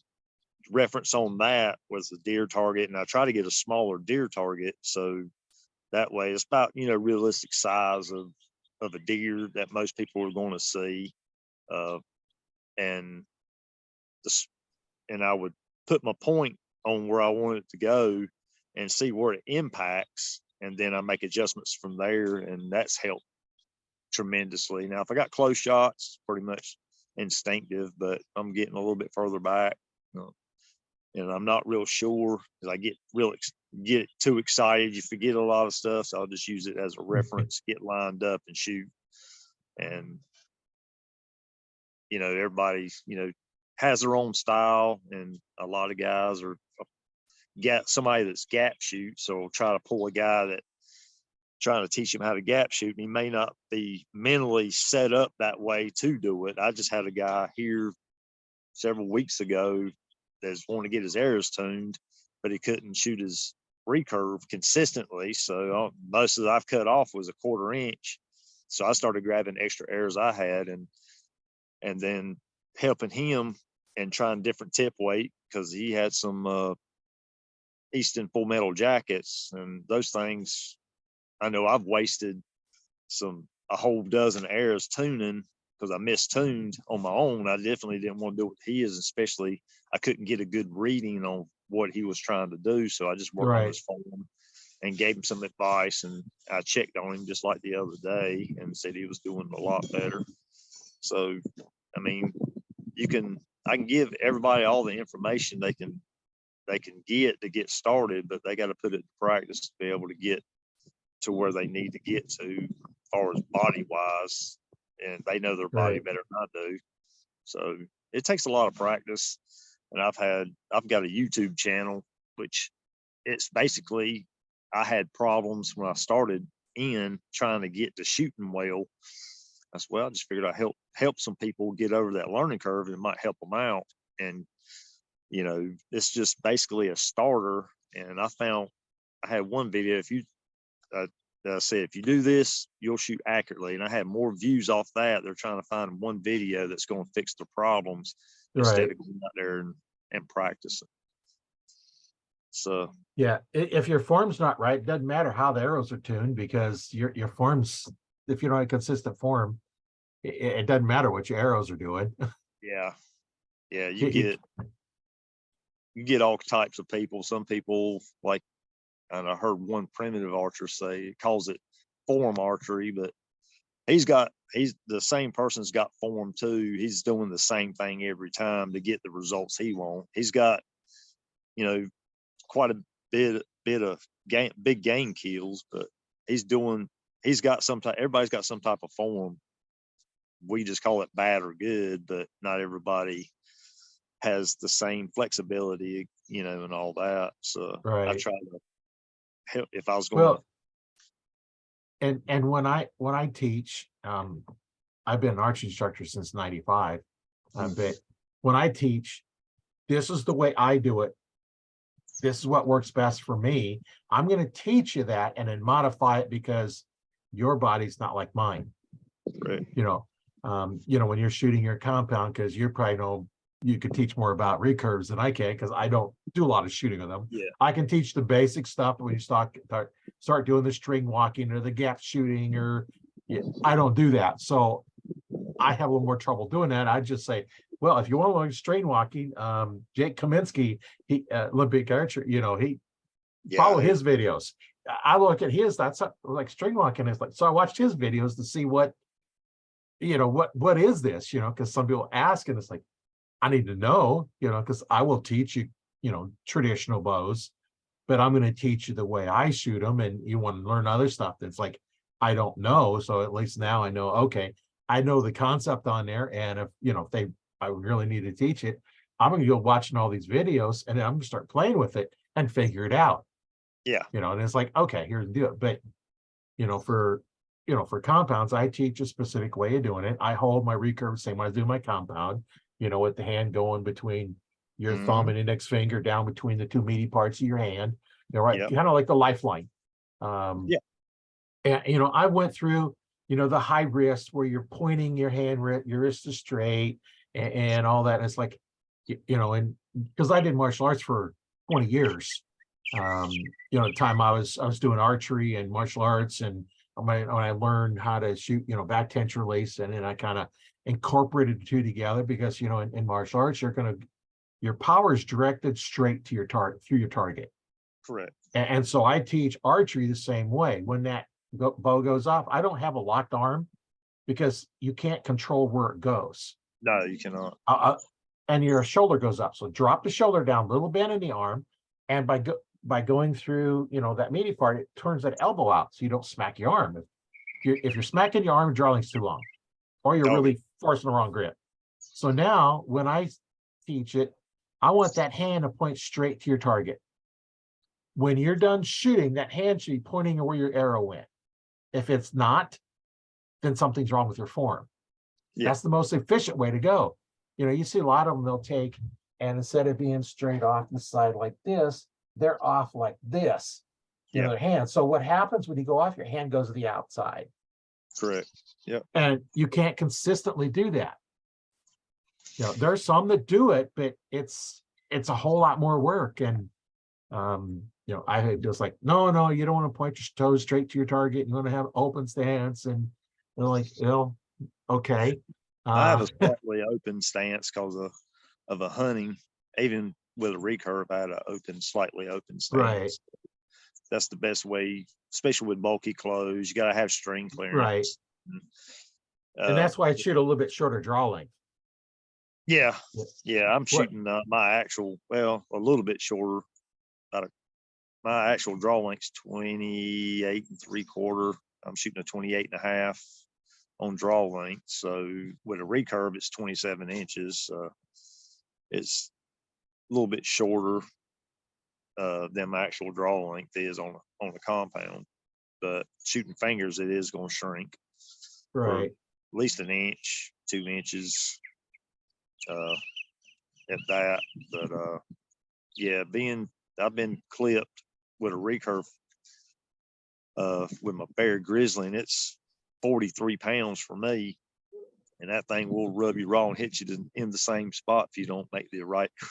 reference on that was the deer target, and I try to get a smaller deer target, so that way it's about, you know, realistic size of a deer that most people are going to see, and I would put my point on where I want it to go and see where it impacts, and then I make adjustments from there, and that's helped tremendously. Now, if I got close shots, pretty much instinctive, but I'm getting a little bit further back, and I'm not real sure, because I get too excited, you forget a lot of stuff, so I'll just use it as a reference, get lined up and shoot. And you know, everybody's, you know, has their own style, and a lot of guys are got somebody that's gap shoot, so try to pull a guy that trying to teach him how to gap shoot, and he may not be mentally set up that way to do it. I just had a guy here several weeks ago that's wanting to get his arrows tuned, but he couldn't shoot his recurve consistently. So most of that I've cut off was a 1/4 inch. So I started grabbing extra arrows I had, and then helping him and trying different tip weight, because he had some Easton full metal jackets, and those things, I know I've wasted a whole dozen arrows tuning because I mistuned on my own. I definitely didn't want to do what he is, especially I couldn't get a good reading on what he was trying to do. So I just worked on his form and gave him some advice, and I checked on him just like the other day and said he was doing a lot better. So, I mean, I can give everybody all the information they can get to get started, but they got to put it to practice to be able to get to where they need to get to as far as body wise, and they know their body better than I do. So it takes a lot of practice. And I've got a YouTube channel, which it's basically, I had problems when I started in trying to get to shooting well. I said, well, I just figured I'd help some people get over that learning curve, and it might help them out. And, you know, it's just basically a starter. And I had one video, if you said, if you do this, you'll shoot accurately. And I had more views off that. They're trying to find one video that's going to fix the problems instead of going out there and practicing. So yeah, if your form's not right, it doesn't matter how the arrows are tuned, because your form's, if you don't have a consistent form, it doesn't matter what your arrows are doing. Yeah, you get all types of people. Some people, like, and I heard one primitive archer say, it calls it form archery, but he's the same person's got form too. He's doing the same thing every time to get the results he wants. He's got, you know, quite a bit of big game kills, but everybody's got some type of form. We just call it bad or good, but not everybody has the same flexibility, you know, and all that. So I try to help if I was going and when I teach, I've been an archery instructor since '95, but when I teach, this is the way I do it. This is what works best for me. I'm going to teach you that and then modify it, because your body's not like mine. Right. You know, when you're shooting your compound, because you probably know you could teach more about recurves than I can, because I don't do a lot of shooting of them. Yeah. I can teach the basic stuff when you start doing the string walking or the gap shooting, or I don't do that. So I have a little more trouble doing that. I just say, well, if you want to learn string walking, Jake Kaminsky, he Olympic archer, he follow his videos. I look at his, that's like string walking is like, so I watched his videos to see what is this, because some people ask, and it's like, I need to know, because I will teach you, traditional bows, but I'm going to teach you the way I shoot them. And you want to learn other stuff that's like, I don't know. So at least now I know, okay, I know the concept on there. And if I really need to teach it, I'm going to go watching all these videos, and then I'm going to start playing with it and figure it out. Yeah. And it's like, okay, here's do it. But, for compounds, I teach a specific way of doing it. I hold my recurve the same way I do my compound, with the hand going between your thumb and index finger down between the two meaty parts of your hand, right? Yep. Kind of like the lifeline. Yeah. And, I went through, the high wrist where you're pointing your your wrist is straight and all that. And it's like, and because I did martial arts for 20 years, the time I was doing archery and martial arts, and when I learned how to shoot, back tension release, and then I kind of incorporated the two together, because, in martial arts, your power is directed straight to your target, through your target. Correct. And so I teach archery the same way. When that bow goes off, I don't have a locked arm, because you can't control where it goes. No, you cannot. And your shoulder goes up. So drop the shoulder down, little bend in the arm. And by going through, that meaty part, it turns that elbow out, so you don't smack your arm. If you're smacking your arm, drawing's too long, or you're really forcing the wrong grip. So now when I teach it, I want that hand to point straight to your target. When you're done shooting, that hand should be pointing where your arrow went. If it's not, then something's wrong with your form. Yeah. That's the most efficient way to go. You see a lot of them, they'll take, and instead of being straight off the side like this, they're off like this, their hand. So what happens when you go off, your hand goes to the outside. Correct. Yeah. And you can't consistently do that. There's some that do it, but it's a whole lot more work. And I had just like, no, you don't want to point your toes straight to your target. You want to have open stance, and they're like, okay. I have a slightly open stance because of a hunting. Even with a recurve, I had an slightly open stance. Right. That's the best way, especially with bulky clothes. You got to have string clearance. Right. And that's why I shoot a little bit shorter draw length. Yeah. I'm shooting my actual, a little bit shorter. My actual draw length's 28 3/4. I'm shooting a 28 1/2 on draw length. So with a recurve, it's 27 inches. It's a little bit shorter than my actual draw length is on a compound. But shooting fingers, it is going to shrink. Right. At least an inch, 2 inches at that. But I've been clipped with a recurve with my Bear Grizzly, and it's 43 pounds for me. And that thing will rub you raw and hit you in the same spot if you don't make the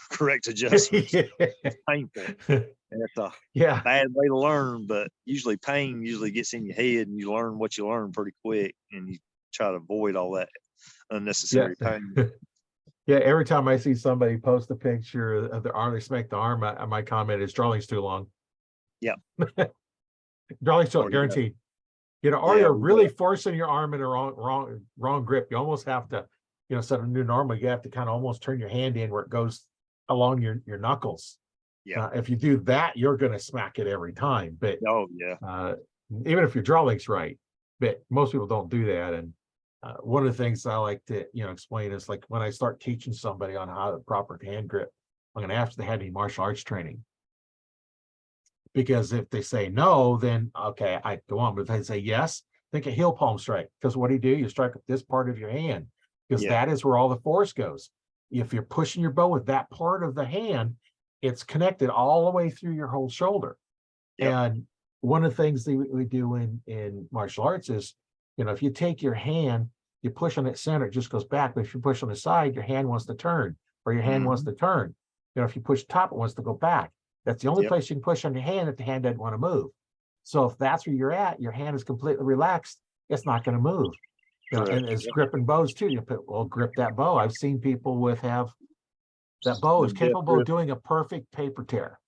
correct adjustments. It's painful. And it's a bad way to learn, but usually pain gets in your head, and you learn what you learn pretty quick, and you try to avoid all that unnecessary pain. Yeah, every time I see somebody post a picture of their arm, they smack the arm, my comment is drawing's too long. Yeah. Drawing's too long, guaranteed. Or you're really forcing your arm in a wrong grip. You almost have to, instead of new normal, you have to kind of almost turn your hand in where it goes along your knuckles. Yeah. If you do that, you're going to smack it every time. But even if your draw length's right, but most people don't do that. And one of the things I like to, explain is like when I start teaching somebody on how to proper hand grip, I'm going to ask if they had any martial arts training. Because if they say no, then okay, I go on. But if they say yes, think a heel palm strike. Because what do? You strike with this part of your hand, because that is where all the force goes. If you're pushing your bow with that part of the hand, it's connected all the way through your whole shoulder. Yep. And one of the things that we do in martial arts is, if you take your hand, you push on its center, it just goes back. But if you push on the side, your hand wants to turn. or your hand wants to turn. If you push top, it wants to go back. That's the only place you can push on your hand if the hand doesn't want to move. So if that's where you're at, your hand is completely relaxed, it's not going to move. And it's gripping bows too. You put, well, grip that bow. I've seen people that bow is capable of doing a perfect paper tear.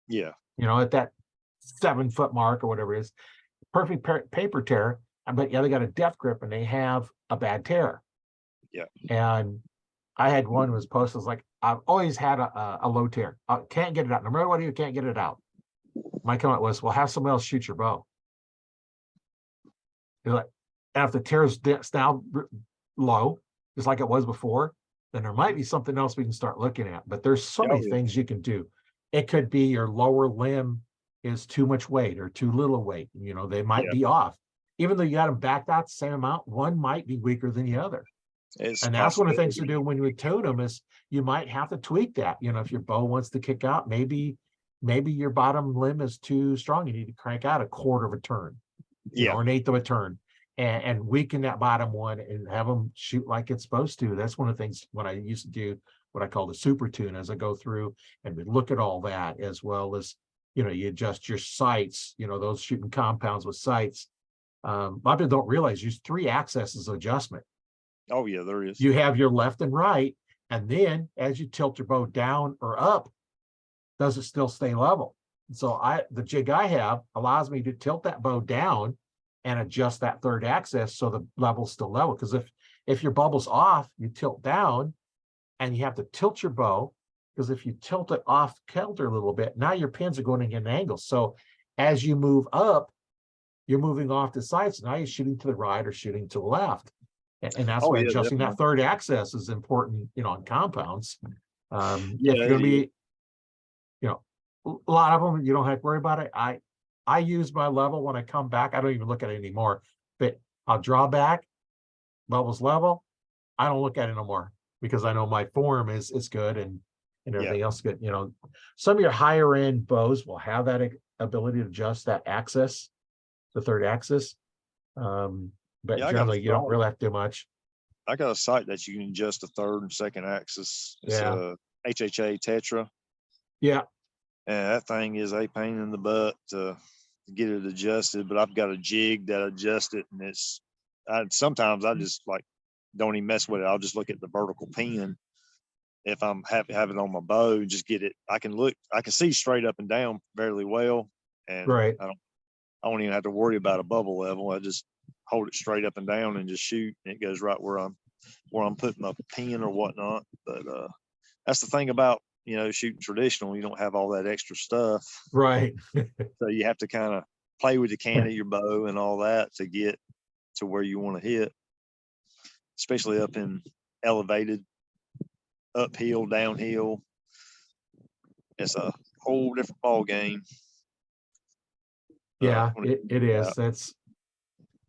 Yeah. At that 7 foot mark or whatever it is, perfect paper tear. But they got a depth grip and they have a bad tear. Yeah. And I had one was posted, was like, I've always had a low tear. Can't get it out. No matter what you can't get it out. My comment was, well, have someone else shoot your bow. Like, and if the tear is now low, just like it was before, then there might be something else we can start looking at. But there's so many things you can do. It could be your lower limb is too much weight or too little weight. They might be off. Even though you got them backed out the same amount, one might be weaker than the other. And that's one of the things to do when you tune them is you might have to tweak that. If your bow wants to kick out, maybe your bottom limb is too strong. You need to crank out a quarter of a turn, or an eighth of a turn, and weaken that bottom one and have them shoot like it's supposed to. That's one of the things when I used to do what I call the super tune, as I go through and we look at all that, as well as, you adjust your sights, those shooting compounds with sights. A lot of people don't realize use 3 axes of adjustment. Oh yeah, there is. You have your left and right, and then as you tilt your bow down or up, does it still stay level? So the jig I have allows me to tilt that bow down and adjust that 3rd axis so the level's still level. Because if your bubble's off, you tilt down and you have to tilt your bow, because if you tilt it off kilter a little bit, now your pins are going to get an angle. So as you move up, you're moving off the sides. Now you're shooting to the right or shooting to the left. And that's why adjusting that 3rd axis is important, on compounds. If you're going to be, a lot of them, you don't have to worry about it. I use my level when I come back. I don't even look at it anymore, but I'll draw back, level's level. I don't look at it no more because I know my form is good and everything else good. Some of your higher end bows will have that ability to adjust that axis, the 3rd axis. But generally you don't really have to do much. I got a sight that you can adjust the 3rd and 2nd axis. It's a HHA Tetra. Yeah. And that thing is a pain in the butt to get it adjusted, but I've got a jig that adjusts it, and sometimes I just don't even mess with it. I'll just look at the vertical pin. If I'm happy to have it on my bow, just get it. I can see straight up and down fairly well, and I don't even have to worry about a bubble level. I just hold it straight up and down and just shoot, and it goes right where I'm putting my pin or whatnot. But that's the thing about shooting traditional. You don't have all that extra stuff, right? So you have to kind of play with the can of your bow and all that to get to where you want to hit, especially up in elevated, uphill, downhill. It's a whole different ball game. Yeah, it is.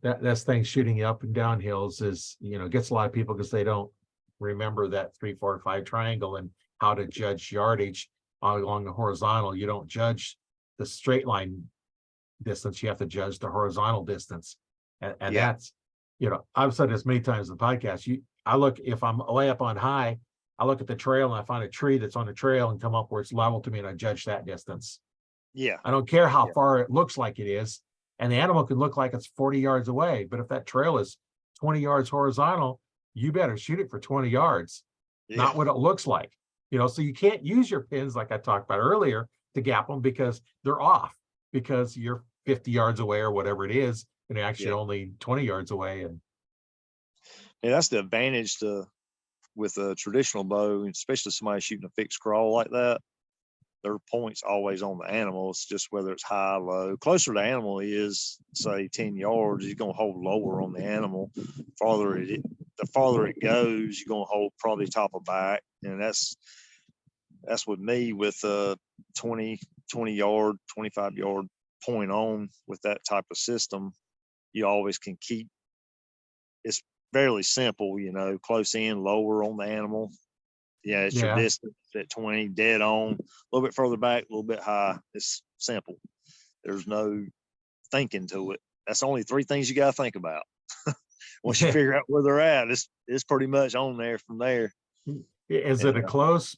That's thing shooting up and down hills is, gets a lot of people because they don't remember that 3, 4, 5 triangle and how to judge yardage along the horizontal. You don't judge the straight line distance. You have to judge the horizontal distance. And that's, I've said this many times in the podcast. I look, if I'm way up on high, I look at the trail and I find a tree that's on the trail and come up where it's level to me and I judge that distance. Yeah. I don't care how far it looks like it is. And the animal can look like it's 40 yards away. But if that trail is 20 yards horizontal, you better shoot it for 20 yards, not what it looks like. So you can't use your pins like I talked about earlier to gap them because they're off, because you're 50 yards away or whatever it is, and they're actually only 20 yards away. And that's the advantage with a traditional bow, especially somebody shooting a fixed crawl like that. Their point's always on the animal. It's just whether it's high, low. Closer the animal is, say 10 yards, you're gonna hold lower on the animal. The farther it goes, you're gonna hold probably top of back. And that's with me with a 20 yard, 25 yard point on with that type of system. You always can keep, it's fairly simple, close in, lower on the animal. It's your distance at 20, dead on, a little bit further back, a little bit high. It's simple. There's no thinking to it. That's only 3 things you got to think about. Once you figure out where they're at, it's pretty much on there from there. Is it And a close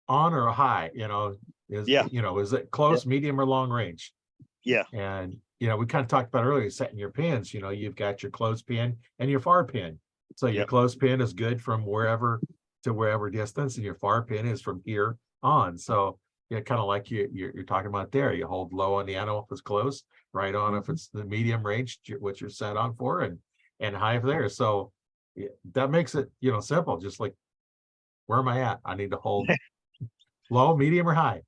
on or a high? yeah, Is it close, medium, or long range? yeah, And we kind of talked about earlier setting your pins. You've got your close pin and your far pin. So your yep, close pin is good from wherever to wherever distance, and your far pin is from here on. So yeah, kind of like you're talking about there. You hold low on the animal if it's close, right on if it's the medium range, what you're set on for, and high if there. So yeah, that makes it simple. Just like, where am I at? I need to hold low, medium, or high.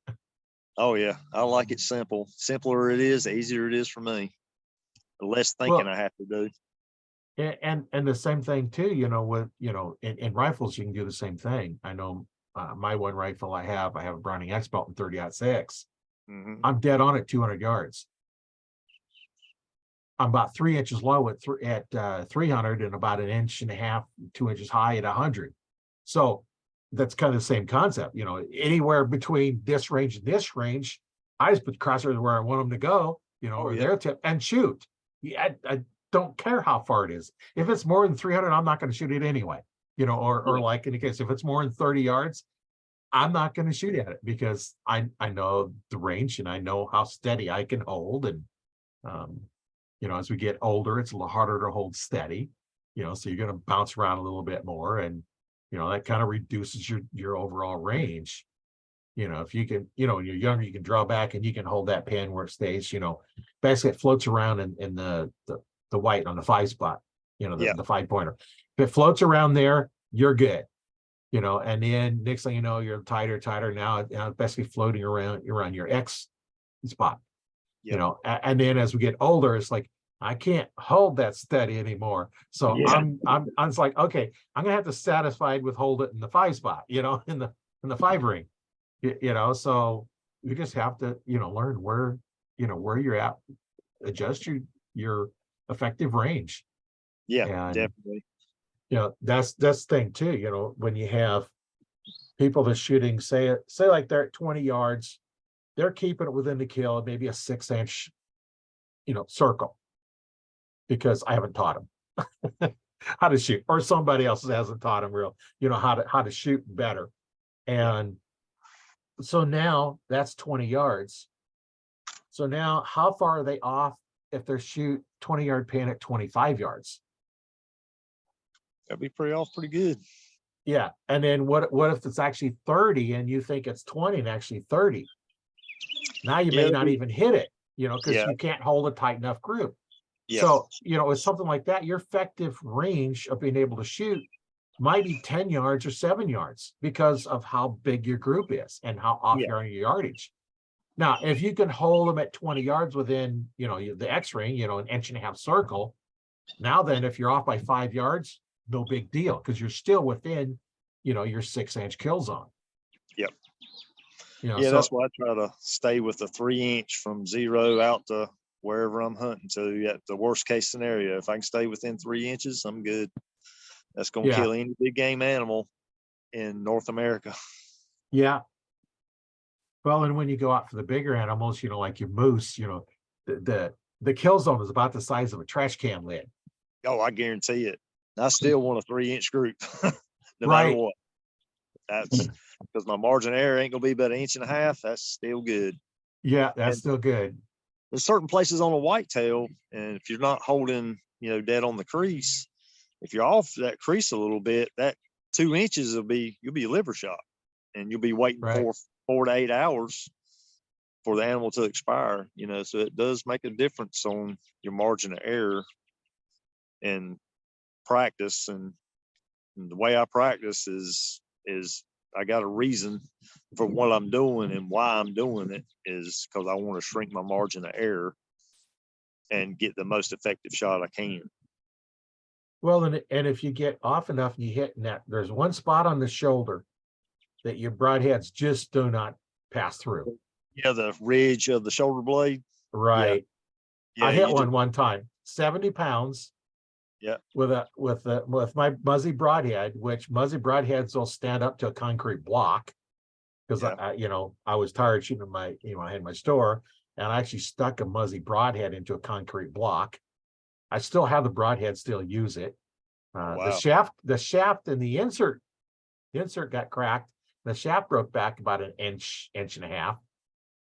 oh yeah, I like it simple. Simpler it is, the easier it is for me. The less thinking Well, I have to do. and the same thing too, with in rifles you can do the same thing. I know my one rifle I have a Browning X Belt in 30-06. Hmm. I'm dead on at 200 yards. I'm about 3 inches low at 300 and about an inch and a half, 2 inches high at 100. So that's kind of the same concept. Anywhere between this range and this range, I just put crosshairs where I want them to go, Oh or yeah, their tip, and shoot. Yeah, I don't care how far it is. If it's more than 300, I'm not going to shoot it anyway. Or yeah, like in the case, if it's more than 30 yards, I'm not going to shoot at it because I know the range and I know how steady I can hold. And um, as we get older, it's a little harder to hold steady, so you're going to bounce around a little bit more, and that kind of reduces your overall range. If you can, when you're younger, you can draw back and you can hold that pin where it stays, basically it floats around in the white on the 5 spot, yeah, the 5-pointer. If it floats around there, you're good. And then next thing you know, you're tighter. Now it's basically floating around your X spot. yep, And then as we get older, it's like, I can't hold that steady anymore. So yeah, I'm it's like, okay, I'm gonna have to satisfied with hold it in the 5 spot, in the 5 ring. So you just have to, learn where you're at, adjust your effective range. yeah, And definitely. that's the thing too, when you have people that's shooting, say like they're at 20 yards, they're keeping it within the kill, maybe a 6-inch, circle, because I haven't taught them how to shoot, or somebody else hasn't taught them how to shoot better. Yeah, And so now that's 20 yards. So now how far are they off if they're shoot 20-yard pin at 25 yards? that'd be pretty good. Yeah. And then what if it's actually 30 and you think it's 20 and actually 30? Now you Yeah, may not even hit it, because yeah, you can't hold a tight enough group. yeah, So, with something like that, your effective range of being able to shoot might be 10 yards or 7 yards because of how big your group is and how off yeah, you're on your yardage. Now, if you can hold them at 20 yards within, the X ring, an inch-and-a-half circle, now then, if you're off by 5 yards, no big deal, because you're still within, your 6-inch kill zone. yep. Yeah, that's So why I try to stay with the 3 inch from 0 out to wherever I'm hunting to. At the worst case scenario, if I can stay within 3 inches, I'm good. That's gonna yeah, kill any big game animal in North America. yeah. Well, and when you go out for the bigger animals, like your moose, the kill zone is about the size of a trash can lid. Oh, I guarantee it. I still want a 3 inch group, no matter Right. what. That's because my margin of error ain't gonna be but an inch and a half. That's still good. Yeah, that's And still good. there's certain places on a whitetail, and if you're not holding, dead on the crease, if you're off that crease a little bit, that 2 inches you'll be liver shot, and you'll be waiting Right. for 4 to 8 hours for the animal to expire. So it does make a difference on your margin of error and practice. And the way I practice is I got a reason for what I'm doing, and why I'm doing it is because I want to shrink my margin of error and get the most effective shot I can. Well, and if you get off enough and you hit that, there's one spot on the shoulder that your broadheads just do not pass through. Yeah, the ridge of the shoulder blade. Yeah, Right. yeah, I hit you just one time, 70 pounds yeah, with my Muzzy broadhead, which Muzzy broadheads will stand up to a concrete block, because yeah, I was tired shooting I had my store, and I actually stuck a Muzzy broadhead into a concrete block. I still have the broadhead, still use it. wow, The shaft and the insert The insert got cracked. The shaft broke back about an inch, inch and a half.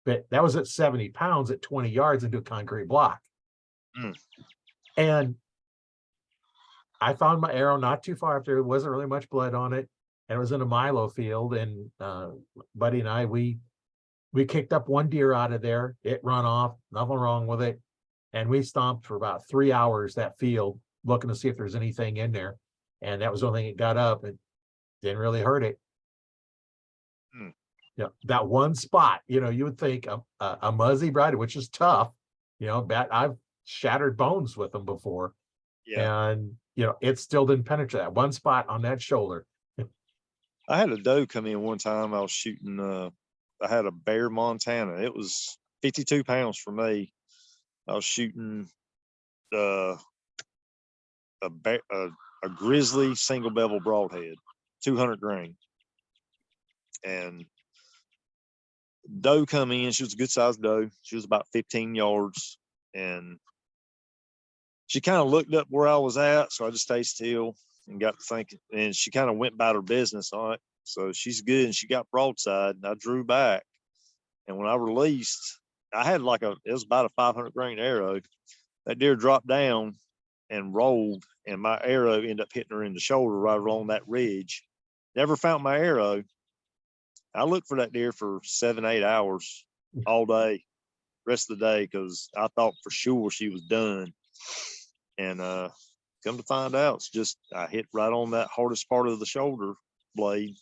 But that was at 70 pounds at 20 yards into a concrete block. Mm. And I found my arrow not too far after. It wasn't really much blood on it. And it was in a milo field. And Buddy and I, we kicked up one deer out of there. It run off, nothing wrong with it. And we stomped for about 3 hours that field, looking to see if there's anything in there. And that was the only thing it got up. It didn't really hurt it. Hmm. Yeah, that one spot, you would think a muzzy bride, which is tough. I've shattered bones with them before. Yeah. And it still didn't penetrate that one spot on that shoulder. I had a doe come in one time. I was shooting. I had a bear Montana. It was 52 pounds for me. I was shooting a grizzly single bevel broadhead, 200 grain, and doe come in. She was a good sized doe. She was about 15 yards, and she kind of looked up where I was at, so I just stayed still and got to thinking. And she kind of went about her business on it. So she's good, and she got broadside, and I drew back. And when I released, I had it was about a 500 grain arrow. That deer dropped down and rolled, and my arrow ended up hitting her in the shoulder right along that ridge. Never found my arrow. I looked for that deer for 7-8 hours all day, rest of the day, because I thought for sure she was done. And come to find out, it's just I hit right on that hardest part of the shoulder blade.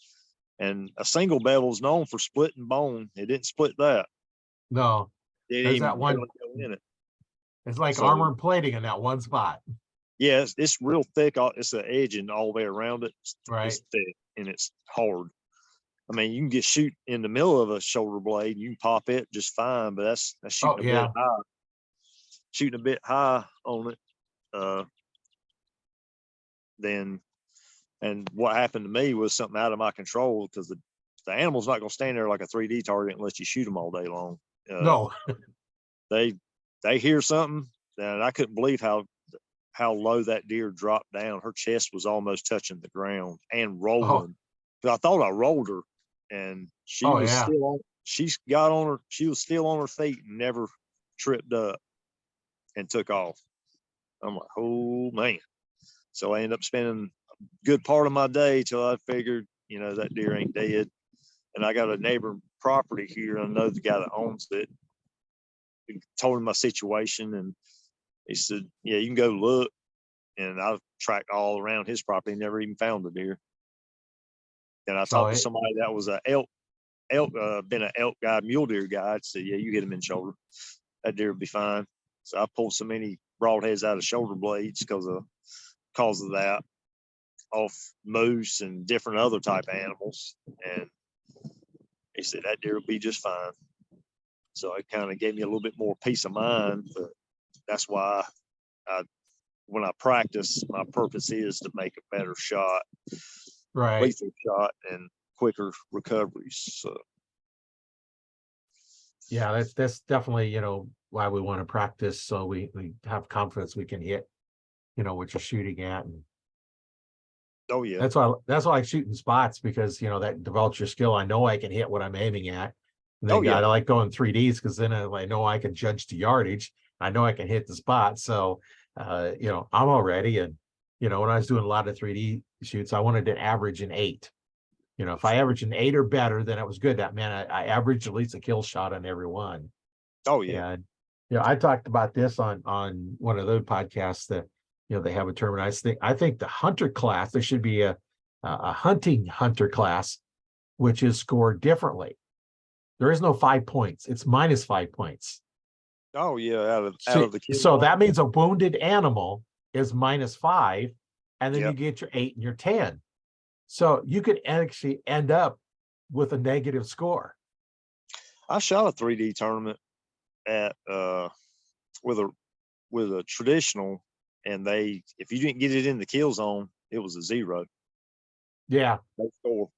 And a single bevel is known for splitting bone. It didn't split that. No, It there's didn't that even one. go in it. It's like So, armor and plating in that one spot. Yeah, it's real thick. It's an edging all the way around it. Right. It's thick and it's hard. I mean, you can get shoot in the middle of a shoulder blade. You can pop it just fine, but that's shooting a bit high. Shooting a bit high on it. Then, and what happened to me was something out of my control, because the animal's not going to stand there like a 3D target unless you shoot them all day long. No. they hear something, and I couldn't believe how low that deer dropped down. Her chest was almost touching the ground and rolling. But I thought I rolled her, and she was still on. She was still on her feet and never tripped up and took off. I'm like, oh man. So I ended up spending a good part of my day till I figured, that deer ain't dead. And I got a neighbor property here. I know the guy that owns it. I told him my situation, and he said, yeah, you can go look. And I tracked all around his property, never even found the deer. And I talked to somebody that was been an elk guy, mule deer guy. I said, yeah, you hit him in the shoulder. That deer will be fine. So I pulled so many broadheads out of shoulder blades because of that, off moose and different other type of animals. And he said that deer will be just fine. So it kind of gave me a little bit more peace of mind. But that's why when I practice, my purpose is to make a better shot, right, lethal shot, and quicker recoveries. So yeah, that's definitely why we want to practice, so we have confidence we can hit what you're shooting at. And oh yeah, that's why I like shooting spots, because that develops your skill. I know I can hit what I'm aiming at. And then I like going 3Ds, because then I know I can judge the yardage. I know I can hit the spot. So I'm all ready. And when I was doing a lot of 3D shoots, I wanted to average an 8. If I average an 8 or better, then it was good. That man, I averaged at least a kill shot on every one. Oh yeah. And I talked about this on one of those podcasts that they have a term. And I think the hunter class, there should be a hunting hunter class, which is scored differently. There is no 5 points. It's minus 5 points. Oh yeah, out of the kill. So that means a wounded animal is minus 5, and then you get your 8 and your 10. So you could actually end up with a negative score. I shot a 3D tournament at with a traditional, and if you didn't get it in the kill zone, it was a 0. Yeah. No score.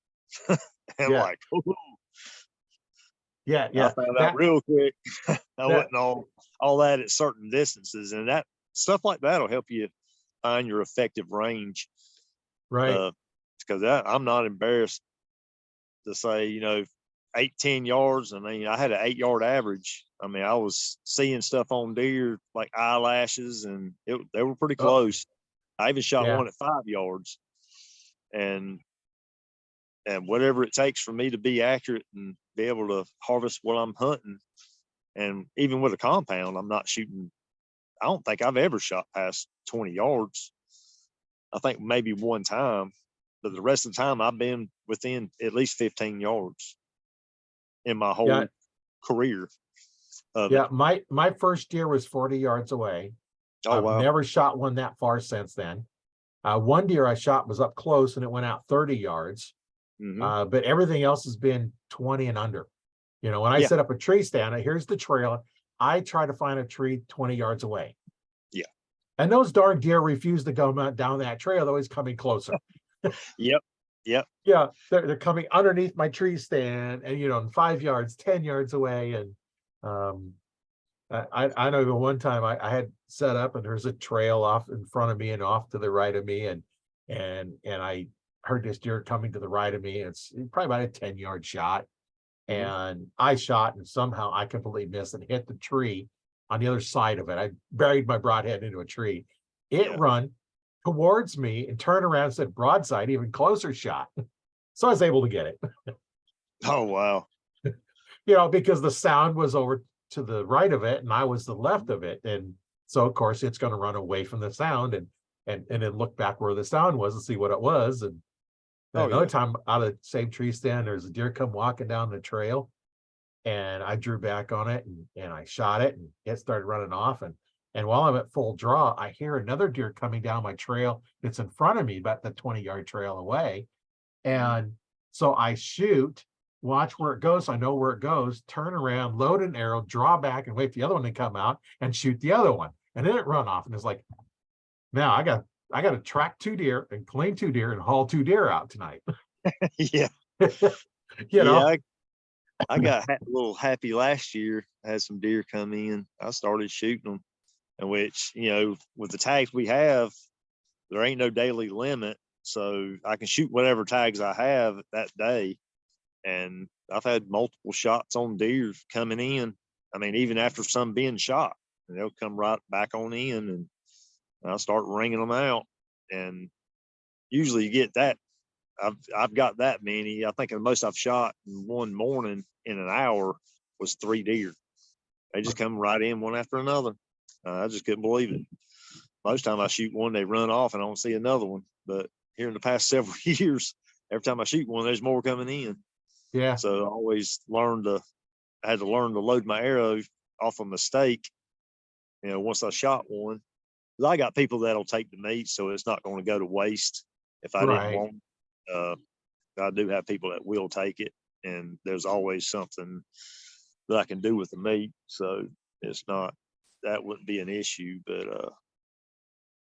And yeah. like, ooh. Yeah. I found out real quick. I wasn't all that at certain distances, and that stuff like that will help you find your effective range. Right. because I'm not embarrassed to say, 8-10 yards. I mean, I had an 8-yard average. I mean, I was seeing stuff on deer like eyelashes, and they were pretty Oh, close. I even shot yeah. one at 5 yards, and whatever it takes for me to be accurate and be able to harvest what I'm hunting. And even with a compound, I'm not shooting. I don't think I've ever shot past 20 yards. I think maybe one time, but the rest of the time I've been within at least 15 yards in my Yeah. whole career of Yeah. it. My first deer was 40 yards away. Oh, I've wow. never shot one that far since then. One deer I shot was up close and it went out 30 yards. Hmm. But everything else has been 20 and under. When I Yeah. set up a tree stand, here's the trail. I try to find a tree 20 yards away. Yeah. And those darn deer refuse to go down that trail. They're always coming closer. Yep. Yep. Yeah, they're coming underneath my tree stand and 5 yards, 10 yards away. And um, I know even one time I had set up and there's a trail off in front of me and off to the right of me. And I heard this deer coming to the right of me. It's probably about a 10-yard shot. Hmm. And I shot and somehow I completely missed and hit the tree on the other side of it. I buried my broadhead into a tree. It Yeah. run towards me and turned around and said broadside, even closer shot. So I was able to get it, Oh, wow. because the sound was over to the right of it and I was the left of it. And so of course it's going to run away from the sound and then look back where the sound was and see what it was. And then Oh, another yeah. time out of the same tree stand, there's a deer come walking down the trail and I drew back on it and I shot it and it started running off. And while I'm at full draw, I hear another deer coming down my trail that's in front of me, about the 20-yard trail away. Hmm. And so I shoot, watch where it goes. I know where it goes, turn around, load an arrow, draw back and wait for the other one to come out and shoot the other one. And then it run off. And it's like, now I got to track 2 deer and claim 2 deer and haul 2 deer out tonight. Yeah. you Yeah. know, I got a little happy last year. I had some deer come in. I started shooting them, in which, with the tags we have, there ain't no daily limit. So I can shoot whatever tags I have that day. And I've had multiple shots on deer coming in. I mean, even after some being shot, and they'll come right back on in and I'll start ringing them out. And usually you get that. I've got that many. I think the most I've shot in one morning in an hour was 3 deer. They just come right in one after another. I just couldn't believe it. Most time I shoot one, they run off and I don't see another one. But here in the past several years, every time I shoot one, there's more coming in. yeah, So I had to learn to load my arrow off a mistake, once I shot one. I got people that'll take the meat, so it's not going to go to waste if I didn't right. want. I do have people that will take it, and there's always something that I can do with the meat. So it's not, that wouldn't be an issue. But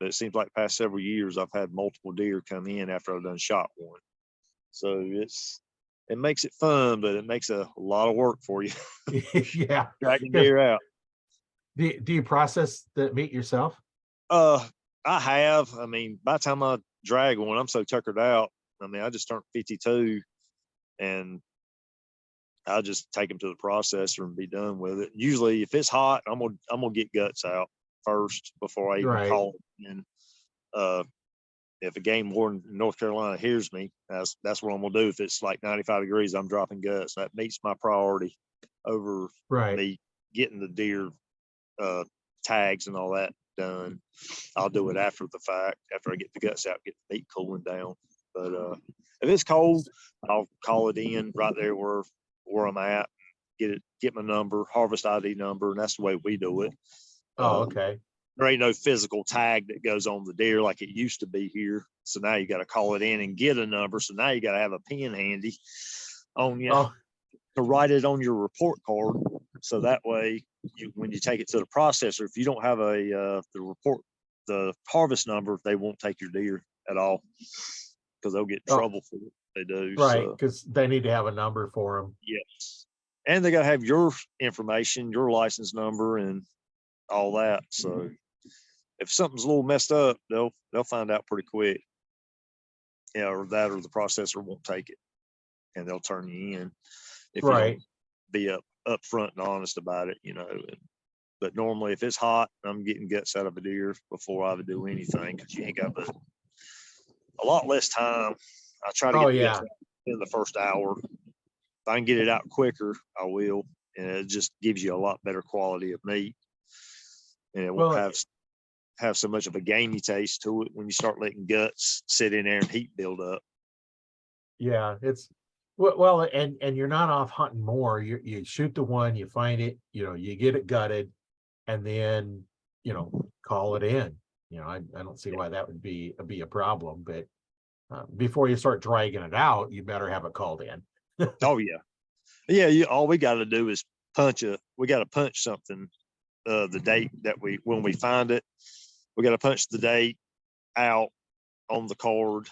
it seems like past several years I've had multiple deer come in after I've done shot one. So it makes it fun, but it makes a lot of work for you Yeah. tracking Because deer out. do you process the meat yourself? Uh, I have. I mean, by the time I drag one, I'm so tuckered out. I mean, I just turned 52, and I'll just take them to the processor and be done with it. Usually, if it's hot, I'm gonna get guts out first before I even Right. call it. And if a game warden in North Carolina hears me, that's what I'm gonna do. If it's like 95 degrees, I'm dropping guts. That meets my priority over Right. me getting the deer uh, tags and all that done. I'll do it after the fact, after I get the guts out, get the meat cooling down. But if it's cold, I'll call it in right there where I'm at, get my number, harvest ID number, and that's the way we do it. Oh, okay. There ain't no physical tag that goes on the deer like it used to be here. So now you got to call it in and get a number. So now you got to have a pen handy on you Oh, to write it on your report card. So that way, when you take it to the processor, if you don't have the harvest number, they won't take your deer at all because they'll get in oh, trouble for what they do. right. So Because they need to have a number for them. yes, and they got to have your information, your license number, and all that. So if something's a little messed up, they'll find out pretty quick. Yeah, or that, or the processor won't take it, and they'll turn you in if you Right. don't be upfront and honest about it, you know. But normally, if it's hot, I'm getting guts out of a deer before I would do anything, because you ain't got a lot less time. I try to Oh get the guts yeah. out in the first hour. If I can get it out quicker, I will, and it just gives you a lot better quality of meat, and it won't Well, have so much of a gamey taste to it when you start letting guts sit in there and heat build up. yeah, it's well, and you're not off hunting more. You shoot the one, you find it, you get it gutted, and then call it in. I don't see why that would be a problem, but before you start dragging it out, you better have it called in. Oh yeah, yeah. All we got to do is we got to punch something. The date that when we find it, we got to punch the date out on the card,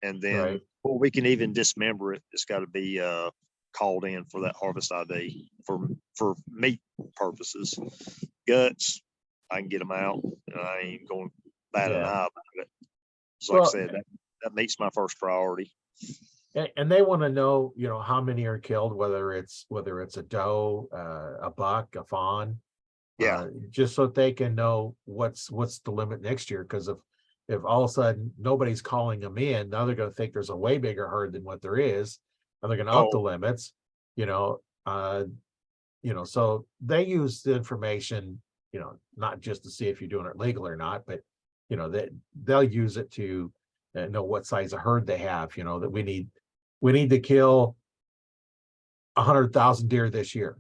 and then Right. before we can even dismember it, it's got to be called in for that harvest ID for meat purposes. Guts, I can get them out, and I ain't going to bat an Yeah. eye about it. So like I Well, said, that meets my first priority. and they want to know, how many are killed, whether it's a doe, a buck, a fawn, Yeah. just so that they can know what's the limit next year. Because if all of a sudden nobody's calling them in, now they're going to think there's a way bigger herd than what there is, and they're going to up the Oh, limits. You know, so they use the information, not just to see if you're doing it legal or not, but that they'll use it to know what size of herd they have. That we need to kill 100,000 deer this year,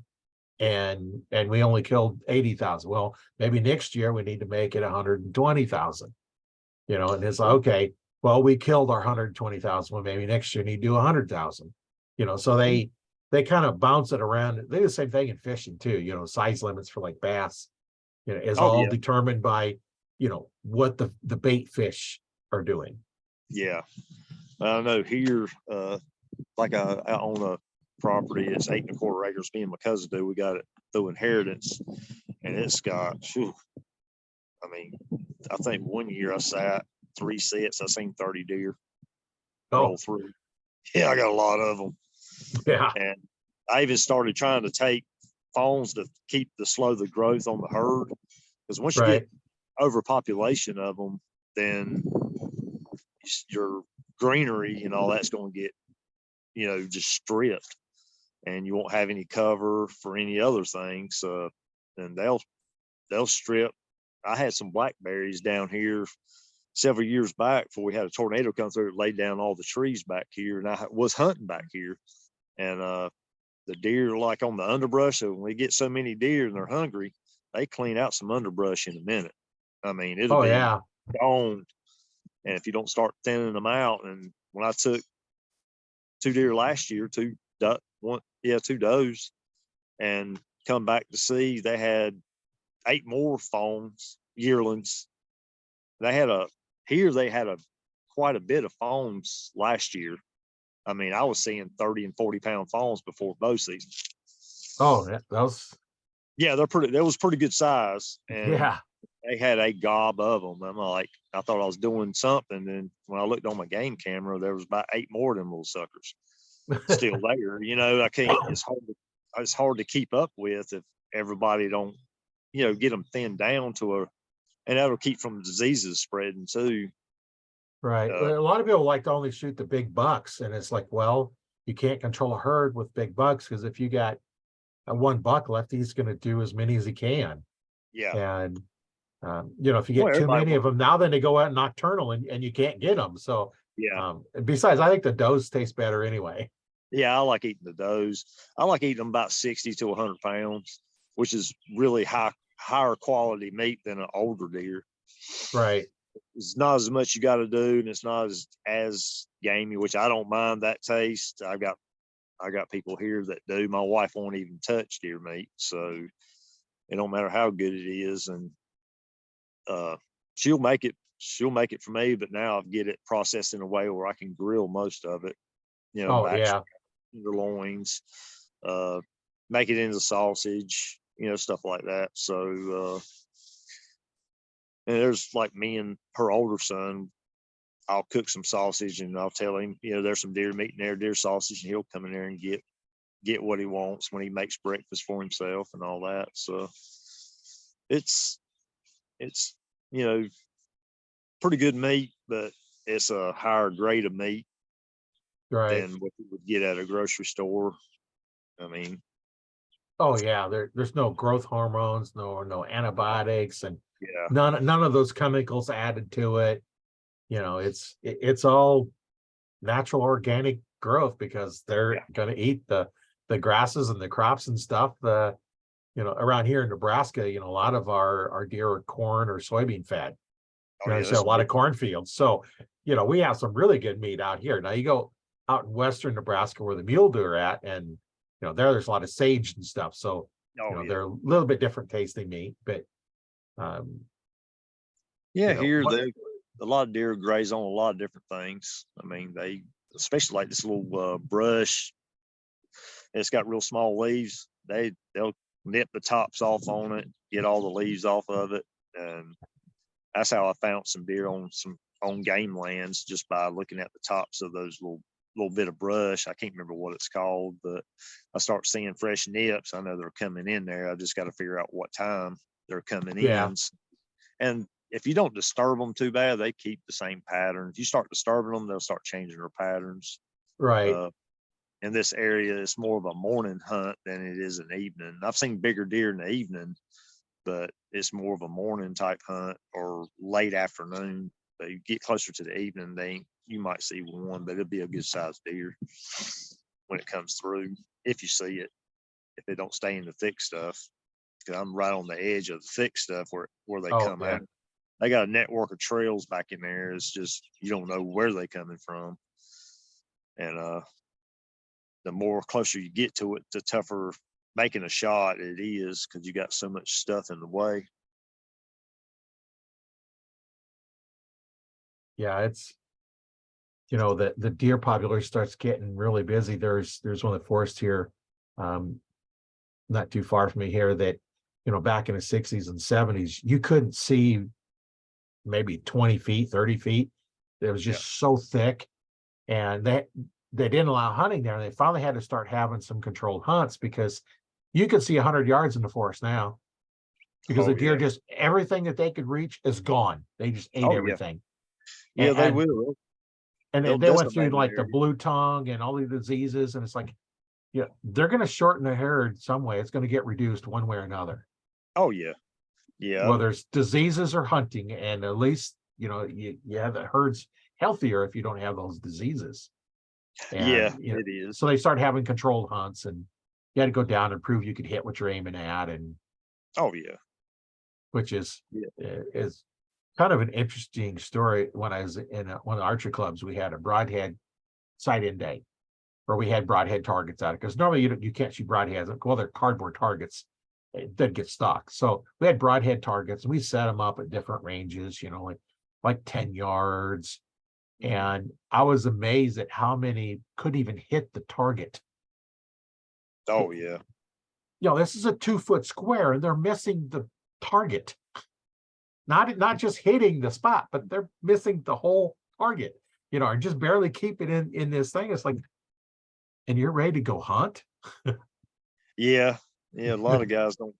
and we only killed 80,000. Well, maybe next year we need to make it 120,000. And it's like, okay, well, we killed our 120,000. Well, maybe next year we need to do 100,000. So they kind of bounce it around. They do the same thing in fishing too. Size limits for like bass, is oh all yeah, determined by what the bait fish are doing. yeah. I know here, like I own a property. It's 8.25 acres. Me and my cousin do. We got it through inheritance, and it's got. I mean, I think one year I sat 3 sets. I seen 30 deer roll Oh, through. Yeah, I got a lot of them, yeah, and I even started trying to take fawns to slow the growth on the herd, because once you right. get overpopulation of them, then your greenery and all that's going to get just stripped, and you won't have any cover for any other things. And they'll strip. I had some blackberries down here several years back before we had a tornado come through. It laid down all the trees back here, and I was hunting back here, and the deer, like on the underbrush. So when we get so many deer and they're hungry, they clean out some underbrush in a minute. I mean, it'll Oh be yeah, gone, and if you don't start thinning them out. And when I took 2 deer last year, two does, and come back to see they had 8 more fawns, yearlings. They had quite a bit of fawns last year. I mean, I was seeing 30 and 40 pound fawns before bow season. oh that was, Yeah, that was pretty good size, and yeah. they had a gob of them. I'm like, I thought I was doing something, and when I looked on my game camera, there was about 8 more of them little suckers still there. I can't. It's hard to keep up with if everybody don't, get them thinned down and that'll keep from diseases spreading too. Right. Uh, Well, a lot of people like to only shoot the big bucks, and it's like, well, you can't control a herd with big bucks, because if you got a one buck left, he's going to do as many as he can. yeah. And if you Well, get too everybody many of wants. them, now then they go out nocturnal, and you can't get them. So, Yeah, and besides, I think the does taste better anyway. yeah. I like eating the does. I like eating them about 60 to 100 pounds, which is really higher quality meat than an older deer. Right. It's not as much you got to do, and it's not as gamey, which I don't mind that taste. I got people here that do. My wife won't even touch deer meat, so it don't matter how good it is, and she'll make it. She'll make it for me, but now I get it processed in a way where I can grill most of it. Oh Back yeah. loins, make it into sausage, stuff like that. So, and there's like me and her older son. I'll cook some sausage and I'll tell him, you know, there's some deer meat in there, deer sausage, and he'll come in there and get what he wants when he makes breakfast for himself and all that. So it's you know, pretty good meat, but it's a higher grade of meat Right. than what you would get at a grocery store. I mean, Oh yeah, there's no growth hormones, no antibiotics, and yeah, none of those chemicals added to it. You know, it's all natural organic growth because they're yeah. going to eat the grasses and the crops and stuff. The around here in Nebraska, a lot of our deer are corn or soybean fed. Oh yeah, So a that's lot big. of cornfields. So we have some really good meat out here. Now you go out in western Nebraska where the mule deer are at, and there's a lot of sage and stuff. So Oh yeah, they're a little bit different tasting meat, but um, yeah. Here, what they a lot of deer graze on a lot of different things. I mean, they especially like this little brush. It's got real small leaves. They'll nip the tops off on it, get all the leaves off of it, and that's how I found some deer on game lands, just by looking at the tops of those little bit of brush. I can't remember what it's called, but I start seeing fresh nips. I know they're coming in there. I just got to figure out what time they're coming yeah, in. And if you don't disturb them too bad, they keep the same pattern. If you start disturbing them, they'll start changing their patterns. right. Uh, in this area, it's more of a morning hunt than it is an evening. I've seen bigger deer in the evening, but it's more of a morning type hunt or late afternoon. But you get closer to the evening, you might see one, but it'll be a good sized deer when it comes through, if you see it, if they don't stay in the thick stuff. Because I'm right on the edge of the thick stuff where they Oh come yeah. out. They got a network of trails back in there. It's just you don't know where they're coming from. And the more closer you get to it, the tougher making a shot it is because you got so much stuff in the way. Yeah, it's the deer population starts getting really busy. There's one of the forests here, um, not too far from me here that, back in the 60s and 70s, you couldn't see maybe 20 feet, 30 feet. It was Yeah. just so thick. And they didn't allow hunting there. And they finally had to start having some controlled hunts because you could see 100 yards in the forest now because the Oh deer yeah. just everything that they could reach is gone. They just ate Oh yeah. everything. Yeah, they And will. They'll they went through decimate an like the area. blue tongue and all the diseases. And it's like, they're going to shorten the herd some way. It's going to get reduced one way or another, Oh yeah. Yeah. whether it's diseases or hunting. And at least, you have the herds healthier if you don't have those diseases. And, Yeah, it is. so they started having controlled hunts, and you had to go down and prove you could hit what you're aiming at. And Oh yeah. which is, Yeah. is kind of an interesting story. When I was in one of the archery clubs, we had a broadhead sight-in day where we had broadhead targets at it. Because normally you can't shoot broadheads. Well, they're cardboard targets that get stuck. So we had broadhead targets and we set them up at different ranges, like 10 yards. And I was amazed at how many couldn't even hit the target. Oh yeah. This is a 2-foot square and they're missing the target. Not just hitting the spot, but they're missing the whole target, and just barely keep it in this thing. It's like, and you're ready to go hunt? Yeah. Yeah. A lot of guys don't.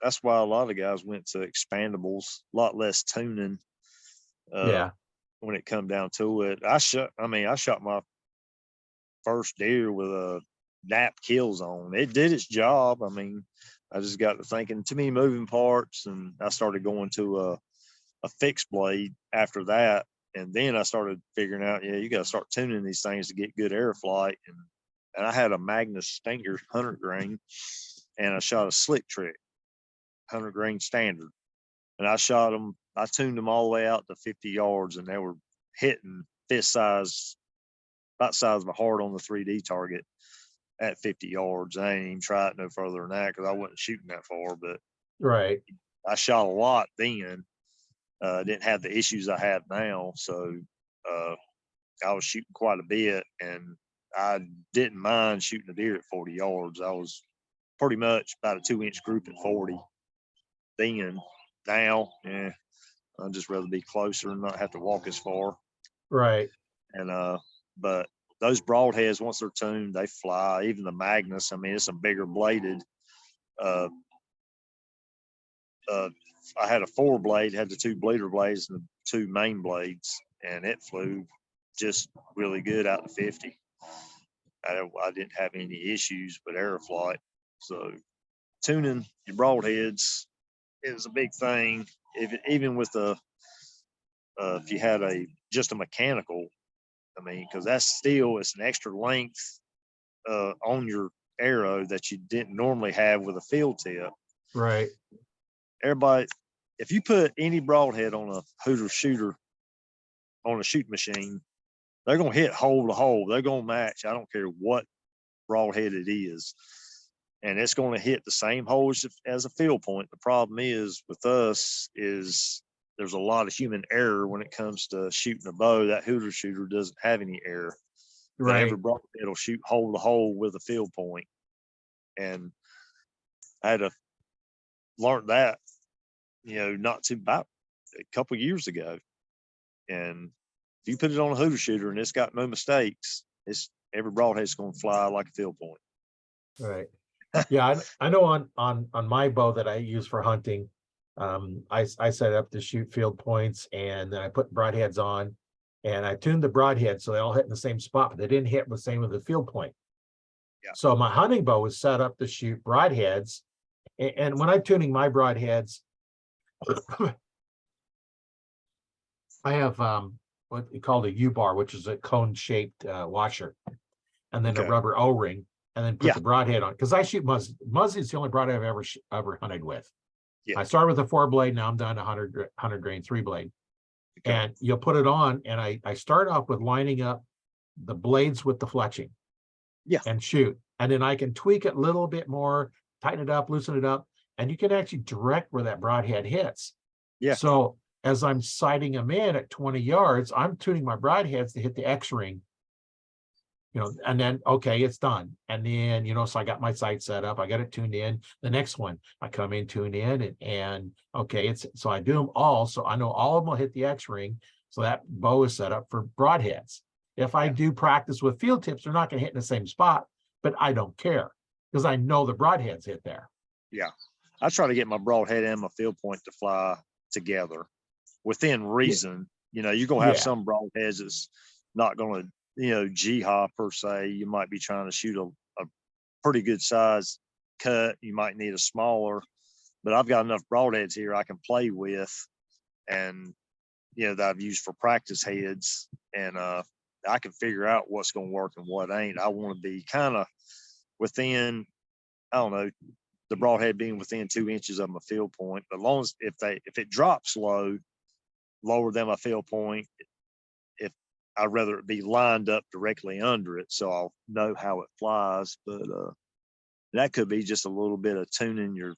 That's why a lot of guys went to expandables, a lot less tuning. Uh, Yeah. when it come down to it, I shot my first deer with a nap kill zone. It did its job. I mean, I just got to thinking too many moving parts, and I started going to a fixed blade after that. And then I started figuring out, yeah, you got to start tuning these things to get good air flight. And I had a Magnus Stinger 100 grain, and I shot a slick trick 100 grain standard. And I shot them, I tuned them all the way out to 50 yards, and they were hitting fist size, about size of a heart on the 3D target at 50 yards. I ain't even tried no further than that because I wasn't shooting that far, but Right. I shot a lot then. Didn't have the issues I have now. So uh, I was shooting quite a bit, and I didn't mind shooting a deer at 40 yards. I was pretty much about a 2-inch group at 40 then. Now, I'd just rather be closer and not have to walk as far. Right. And but those broadheads, once they're tuned, they fly. Even the Magnus, I mean, it's a bigger bladed. Uh, I had a 4-blade, had the 2 bleeder blades and the 2 main blades, and it flew just really good out to 50. I didn't have any issues with aeroflight. So tuning your broadheads is a big thing. Even with if you had just a mechanical, I mean, because it's an extra length on your arrow that you didn't normally have with a field tip. Right. Everybody, if you put any broadhead on a Hooter shooter on a shooting machine, they're gonna hit hole to hole. They're gonna match. I don't care what broadhead it is, and it's gonna hit the same holes as a field point. The problem is with us is there's a lot of human error when it comes to shooting a bow. That Hooter shooter doesn't have any error. But every Right. broadhead will shoot hole to hole with a field point. And I had to learn that, not too about a couple years ago. And if you put it on a Hooter shooter and it's got no mistakes, every broadhead's going to fly like a field point. Right. Yeah, I know on my bow that I use for hunting, I set up to shoot field points, and then I put broadheads on, and I tuned the broadhead so they all hit in the same spot, but they didn't hit the same with the field point. Yeah. So my hunting bow was set up to shoot broadheads, and when I'm tuning my broadheads, I have what you call a U-bar, which is a cone-shaped washer, and then a Okay. rubber O-ring, and then put Yeah. the broadhead on, because I shoot Muzzy. Muzzy is the only broadhead I've ever hunted with. Yeah. I started with a 4-blade, now I'm down to 100 grain 3-blade. Okay. And you'll put it on, and I start off with lining up the blades with the fletching. Yeah. And shoot. And then I can tweak it a little bit more, tighten it up, loosen it up, and you can actually direct where that broadhead hits. Yeah. So as I'm sighting them in at 20 yards, I'm tuning my broadheads to hit the X-ring, and then, okay, it's done. And then, so I got my sight set up, I got it tuned in. The next one, I come in, tune in, and okay, so I do them all. So I know all of them will hit the X-ring. So that bow is set up for broadheads. If I do practice with field tips, they're not going to hit in the same spot, but I don't care because I know the broadheads hit there. Yeah. I try to get my broadhead and my field point to fly together within reason. You're going to have some broadheads that's not going to, G-haw per se. You might be trying to shoot a pretty good size cut. You might need a smaller, but I've got enough broadheads here I can play with, and, that I've used for practice heads, and I can figure out what's going to work and what ain't. I want to be kind of within, I don't know, the broadhead being within 2 inches of my field point. But as long as if it drops lower than my field point, if I'd rather it be lined up directly under it, so I'll know how it flies. But that could be just a little bit of tuning your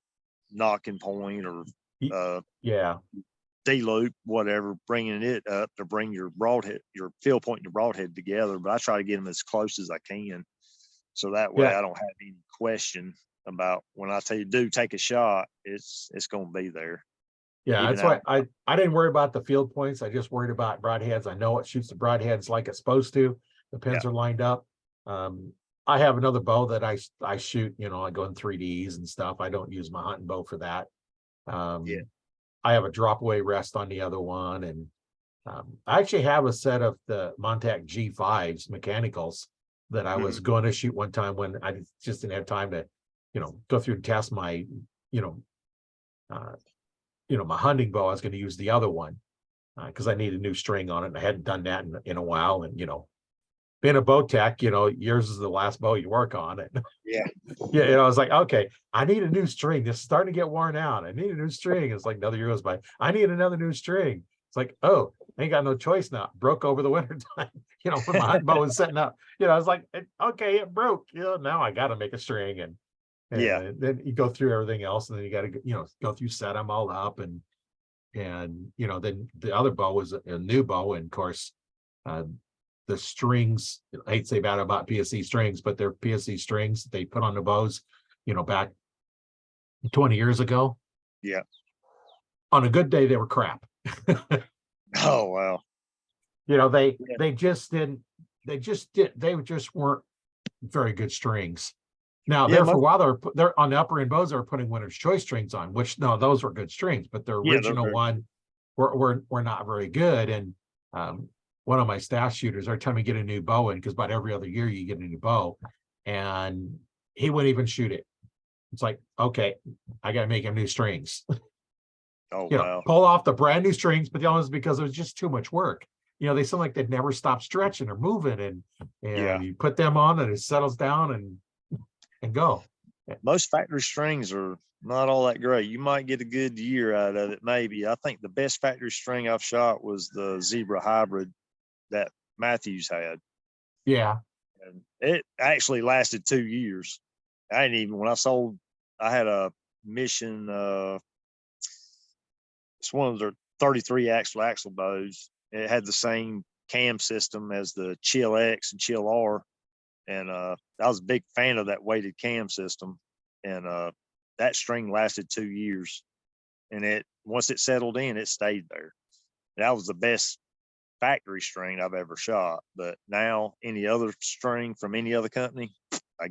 knocking point or D-loop, whatever, bringing it up to bring your field point and your broadhead together. But I try to get them as close as I can, so that way I don't have any question about when I tell you, dude, take a shot, it's going to be there. Yeah, that's why I didn't worry about the field points. I just worried about broadheads. I know it shoots the broadheads like it's supposed to. The pins are lined up. I have another bow that I shoot, I go in 3Ds and stuff. I don't use my hunting bow for that. I have a drop away rest on the other one, and I actually have a set of the Montec G5s mechanicals that I was going to shoot one time when I just didn't have time to, go through and test my, my hunting bow. I was going to use the other one because I need a new string on it, and I hadn't done that in a while. And being a bow tech, yours is the last bow you work on it. I was like, okay, I need a new string. This is starting to get worn out. I need a new string. It's like another year goes by. I need another new string. It's like, oh, I ain't got no choice now. Broke over the winter time. When my hunting bow was setting up. I was like, okay, it broke. Now I got to make a string, and then you go through everything else, and then you got to go through, set them all up, and then the other bow was a new bow, and of course, the strings, I hate to say bad about PSC strings, but they're PSC strings they put on the bows, back 20 years ago. Yeah. On a good day, they were crap. Oh, wow. You know, they Yeah. they just didn't they just weren't very good strings. Now Yeah, there for a most, while they're on the upper end bows, they were putting winner's choice strings on, which no, those were good strings, but the yeah, they're original very one were not very good. And one of my staff shooters, every time we get a new bow in, because about every other year you get a new bow, and he wouldn't even shoot it. It's like, okay, I gotta make him new strings. oh You know, wow. pull off the brand new strings, but the only is because it was just too much work. You know, they seem like they'd never stop stretching or moving, Yeah. and you put them on and it settles down and go. Most factory strings are not all that great. You might get a good year out of it, maybe. I think the best factory string I've shot was the Zebra Hybrid that Matthews had. Yeah, And it actually lasted 2 years. I didn't even, when I sold, I had a Mission, it's one of their 33 axle bows. It had the same cam system as the Chill X and Chill R. And I was a big fan of that weighted cam system. And that string lasted 2 years. And once it settled in, it stayed there. That was the best factory string I've ever shot. But now any other string from any other company, I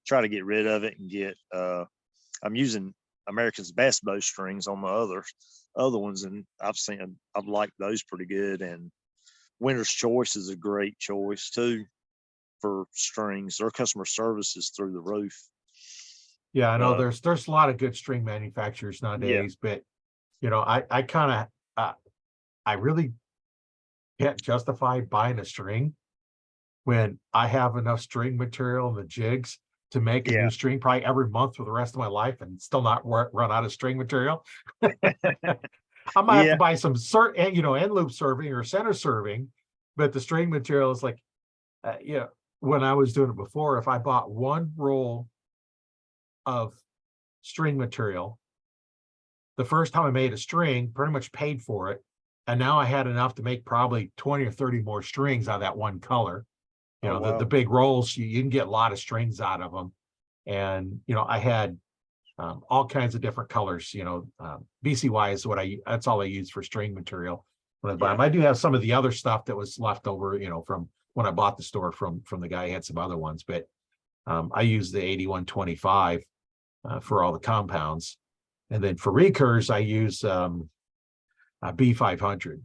try to get rid of it and get I'm using America's Best bow strings on my other ones, and I've liked those pretty good. And Winner's Choice is a great choice too for strings. Their customer service is through the roof. yeah, I know Uh, there's a lot of good string manufacturers yeah, nowadays, but you know, I kind of I really can't justify buying a string when I have enough string material and the jigs to make a yeah, new string probably every month for the rest of my life and still not run out of string material. I might have to yeah. buy some end loop serving or center serving, but the string material is like, when I was doing it before, if I bought one roll of string material, the first time I made a string, pretty much paid for it. And now I had enough to make probably 20 or 30 more strings out of that one color. You Oh know, the wow. big rolls, you can get a lot of strings out of them. And, I had all kinds of different colors. BCY is that's all I use for string material when I buy Yeah, them. I do have some of the other stuff that was left over, from when I bought the store from the guy. He had some other ones, but I use the 8125 for all the compounds. And then for recurs, I use a B500,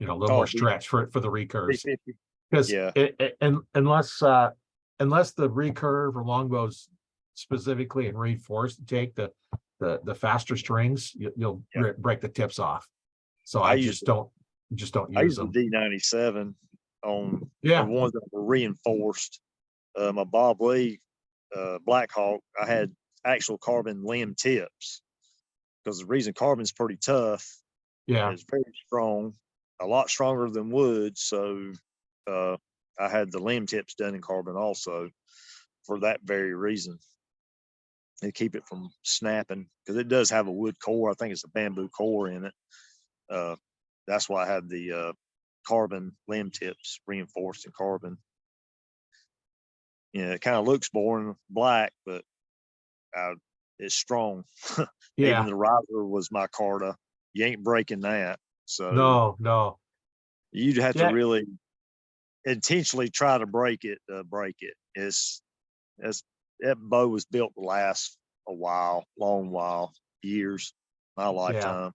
a little more oh stretch for the recurves. B50. Because Yeah, unless the recurve or longbows specifically and reinforced to take the faster strings, you'll yeah. break the tips off. So I I use just don't I use use the them. D97 on the Yeah, ones that were reinforced. My Bob Lee Black Hawk, I had actual carbon limb tips because the reason carbon's pretty tough, yeah, it's very strong, a lot stronger than wood. So uh, I had the limb tips done in carbon also for that very reason. They keep it from snapping because it does have a wood core. I think it's a bamboo core in it. Uh, that's why I had the carbon limb tips reinforced in carbon. It kind of looks boring black, but it's strong. Even yeah. the riser was my Carta. You ain't breaking that. So No, no. you'd have to Yeah, really intentionally try to break it. Break it. It's that bow was built to last a while, long while, years, my yeah. lifetime.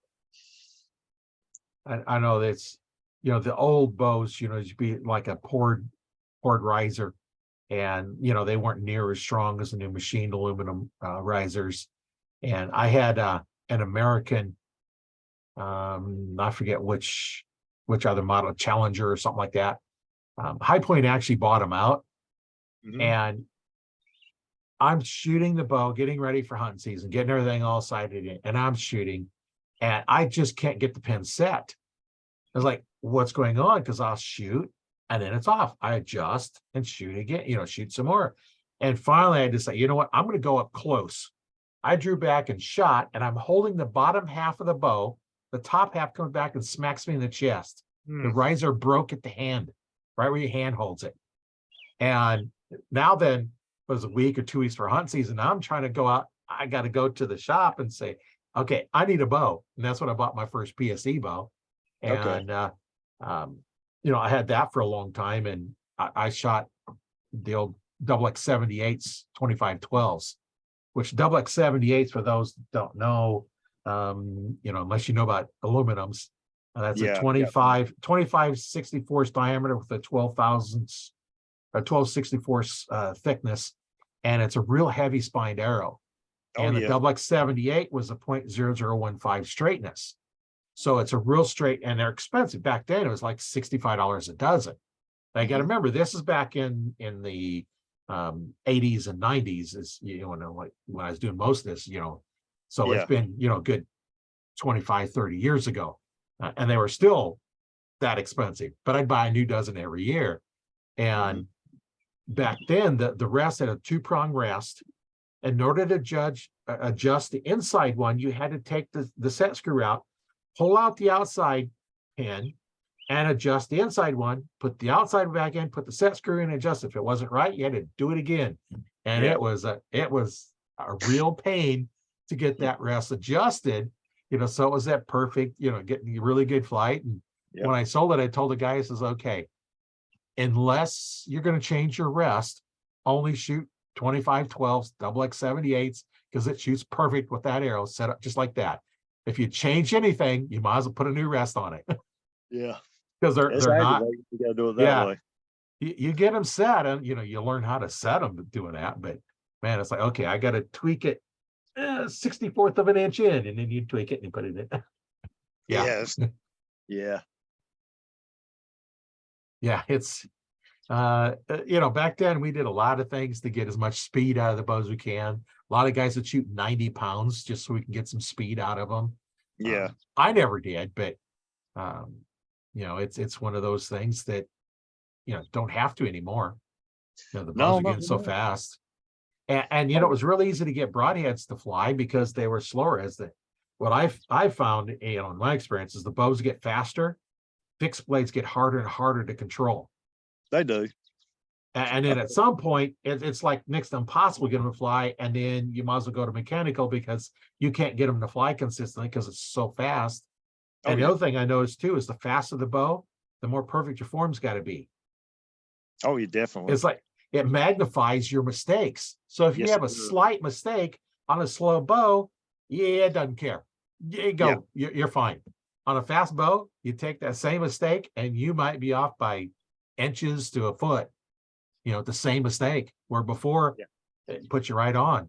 I know that's the old bows. Used to be like a poured riser, and they weren't near as strong as the new machined aluminum risers. And I had an American, I forget which other model, Challenger or something like that. High Point actually bought them out, Mm-hmm. and I'm shooting the bow, getting ready for hunting season, getting everything all sighted in, and I'm shooting, and I just can't get the pin set. I was like, what's going on? Because I'll shoot and then it's off. I adjust and shoot again, shoot some more. And finally, I decided, you know what? I'm going to go up close. I drew back and shot, and I'm holding the bottom half of the bow. The top half comes back and smacks me in the chest. The Mm. riser broke at the hand, right where your hand holds it. And now then, it was a week or 2 weeks for hunt season. Now I'm trying to go out. I got to go to the shop and say, okay, I need a bow. And that's when I bought my first PSE bow. Okay. And I had that for a long time, and I shot the old double X 78s 2512s, which double X 78s, for those that don't know, unless you know about aluminums, that's a Yeah. 25/64 diameter with a 12 thousandths or 12/64 thickness, and it's a real heavy spined arrow. Oh And the yeah. double X 78 was a .0015 straightness. So it's a real straight, and they're expensive. Back then, it was like $65 a dozen. I got to remember, this is back in the 80s and 90s, is like when I was doing most of this, so it's Yeah. been good 25, 30 years ago, and they were still that expensive. But I'd buy a new dozen every year. And back then, the rest had a 2-prong rest. In order to adjust the inside one, you had to take the set screw out, pull out the outside pin, and adjust the inside one, put the outside back in, put the set screw in, and adjust. If it wasn't right, you had to do it again. And Yeah. it was a real pain to get that rest adjusted, so it was that perfect, getting a really good flight. And Yep. when I sold it, I told the guy, I says, okay, unless you're going to change your rest, only shoot 25/12s, double X 78s, because it shoots perfect with that arrow set up just like that. If you change anything, you might as well put a new rest on it. Yeah. Because It's they're not. aggravating. You gotta do it that Yeah, way. you get them set, and you learn how to set them doing that. But man, it's like, okay, I got to tweak it 64th of an inch in, and then you tweak it and you put it in. Yeah. Yes. Yeah. Yeah, it's back then we did a lot of things to get as much speed out of the bows we can. A lot of guys that shoot 90 pounds just so we can get some speed out of them. Yeah. I never did, but it's one of those things that don't have to anymore. The bows No, are not getting so anymore. fast. And it was really easy to get broadheads to fly because they were slower. What I've found, in my experience, is the bows get faster, fixed blades get harder and harder to control. They do. And then at some point, it's like next to impossible to get them to fly. And then you might as well go to mechanical because you can't get them to fly consistently because it's so fast. Oh And the yeah. other thing I noticed too is the faster the bow, the more perfect your form's got to be. Oh, you definitely. It's like it magnifies your mistakes. So if you Yes, have it a does. slight mistake on a slow bow, yeah, it doesn't care. You go, you're fine. On a fast bow, you take that same mistake and you might be off by inches to a foot, the same mistake, where before Yeah. it puts you right on.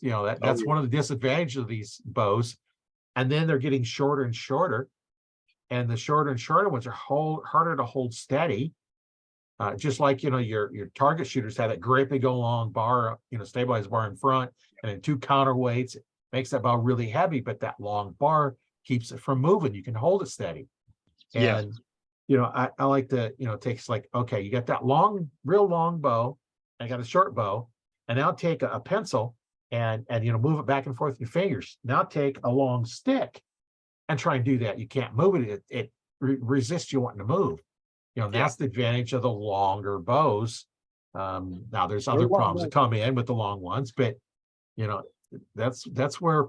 Oh That's yeah. one of the disadvantages of these bows. And then they're getting shorter and shorter. And the shorter and shorter ones are harder to hold steady. Just like your target shooters have that great big long bar, stabilized bar in front, and then 2 counterweights. It makes that bow really heavy, but that long bar keeps it from moving. You can hold it steady. Yeah. And I like to take, like, okay, you got that real long bow, I got a short bow, and now take a pencil and move it back and forth with your fingers. Now take a long stick and try and do that. You can't move it. It resists you wanting to move. That's the advantage of the longer bows. Now there's They're a other lot problems more. that come in with the long ones, but you know, that's where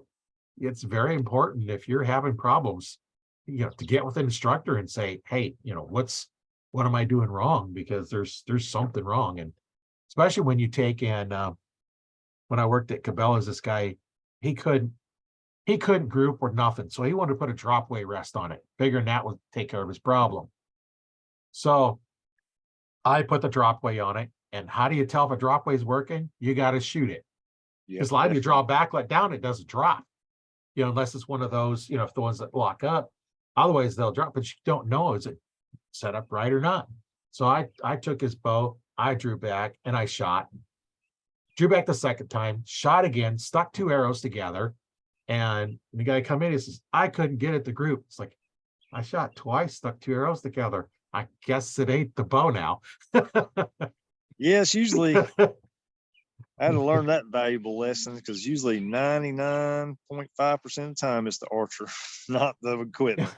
it's very important, if you're having problems, to get with an instructor and say, hey, what am I doing wrong? Because there's something wrong. And especially when you take in, when I worked at Cabela's, this guy, he couldn't group or nothing. So he wanted to put a dropway rest on it, figuring that would take care of his problem. So I put the dropway on it. And how do you tell if a dropway is working? You got to shoot it. Yeah. Because a lot of you draw back, let down, it doesn't drop. Unless it's one of those, if the ones that lock up, otherwise they'll drop, but you don't know, is it set up right or not? So I took his bow, I drew back and I shot, drew back the second time, shot again, stuck 2 arrows together. And the guy come in, he says, I couldn't get it to group. It's like, I shot twice, stuck 2 arrows together. I guess it ain't the bow now. Yes, usually I had to learn that valuable lesson, because usually 99.5% of the time it's the archer, not the equipment.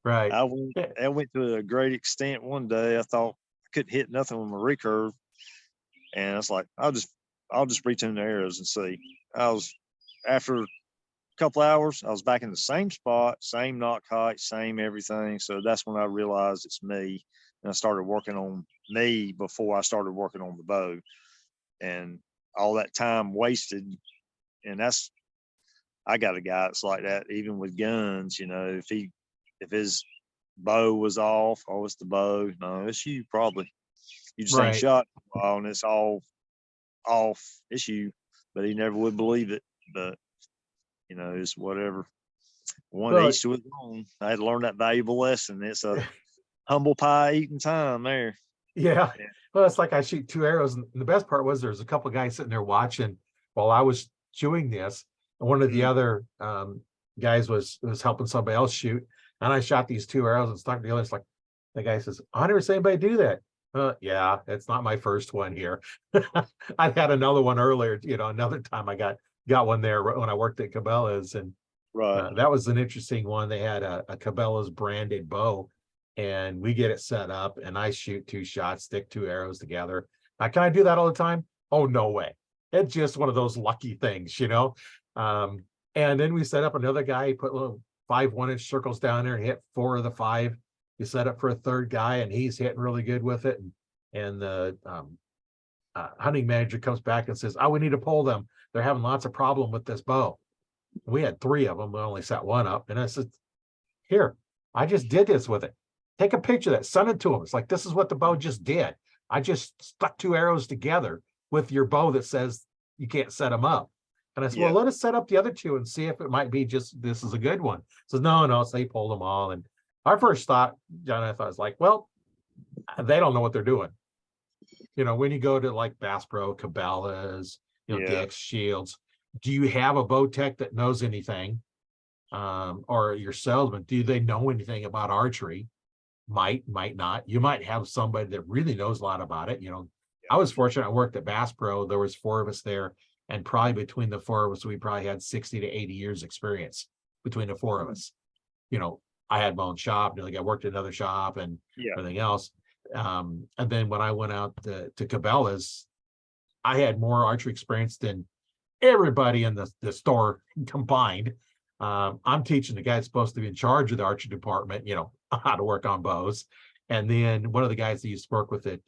Right. I went to a great extent one day. I thought I couldn't hit nothing with my recurve, and I was like, I'll just retune the arrows and see. I was, after couple hours, I was back in the same spot, same knock height, same everything. So that's when I realized it's me. And I started working on me before I started working on the bow. And all that time wasted. And I got a guy that's like that, even with guns, if his bow was off, oh, it's the bow. No, it's you probably. You just ain't Right. shot a while and it's all off. It's you. But he never would believe it. But it's whatever. One Well, each to his own. I had to learn that valuable lesson. It's a humble pie eating time there. yeah. Yeah. Well, it's like I shoot 2 arrows, and the best part was there's a couple of guys sitting there watching while I was chewing this, and one of the Mm. other guys was helping somebody else shoot, and I shot these 2 arrows and stuck together. It's like the guy says, "I never seen anybody do that." Yeah, it's not my first one here. I had another one earlier. Another time I got one there when I worked at Cabela's, and Right. that was an interesting one. They had a Cabela's branded bow, and we get it set up, and I shoot 2 shots, stick 2 arrows together. Can I do that all the time? Oh, no way. It's just one of those lucky things. And then we set up another guy. He put little 5 1-inch circles down there and hit 4 of the 5. You set up for a third guy, and he's hitting really good with it. And the hunting manager comes back and says, "Oh, we need to pull them. They're having lots of problem with this bow." We had 3 of them. We only set one up. And I said, "Here, I just did this with it. Take a picture of that, send it to them. It's like, this is what the bow just did. I just stuck 2 arrows together with your bow that says you can't set them up." And I said, "Well, Yeah. let us set up the other 2 and see if it might be just, this is a good one." So no, so they pulled them all. And our first thought, John, I thought was like, well, they don't know what they're doing. When you go to like Bass Pro, Cabela's, Yeah. Dick's, Shields, do you have a bow tech that knows anything? Or your salesman, do they know anything about archery? Might not. You might have somebody that really knows a lot about it. I was fortunate. I worked at Bass Pro. There was 4 of us there, and probably between the 4 of us, we probably had 60 to 80 years experience between the 4 of us. I had my own shop. I worked at another shop and Yeah. everything else. And then when I went out to Cabela's, I had more archery experience than everybody in the store combined. I'm teaching the guy that's supposed to be in charge of the archery department, how to work on bows. And then one of the guys that used to work with at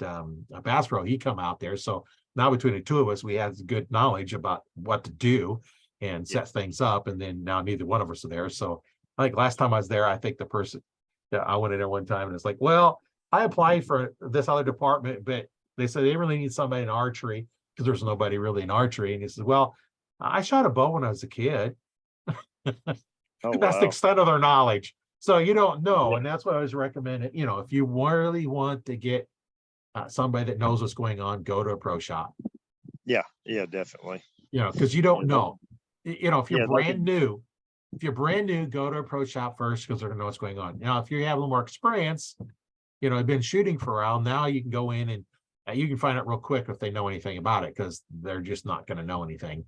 Bass Pro, he come out there. So now between the 2 of us, we have good knowledge about what to do and set things up. And then now neither one of us are there. So I think last time I was there, I think the person that I went in there one time and it's like, well, I applied for this other department, but they said they really need somebody in archery because there's nobody really in archery. And he says, well, I shot a bow when I was a kid. Oh, That's the wow. extent of their knowledge. So you don't know. Yeah. And that's what I was recommending. If you really want to get somebody that knows what's going on, go to a pro shop. Yeah. Yeah, definitely. Because you don't Yeah, know. If you're yeah, brand new, go to a pro shop first because they're going to know what's going on. Now, if you have a little more experience, I've been shooting for a while. Now you can go in and you can find out real quick if they know anything about it because they're just not going to know anything.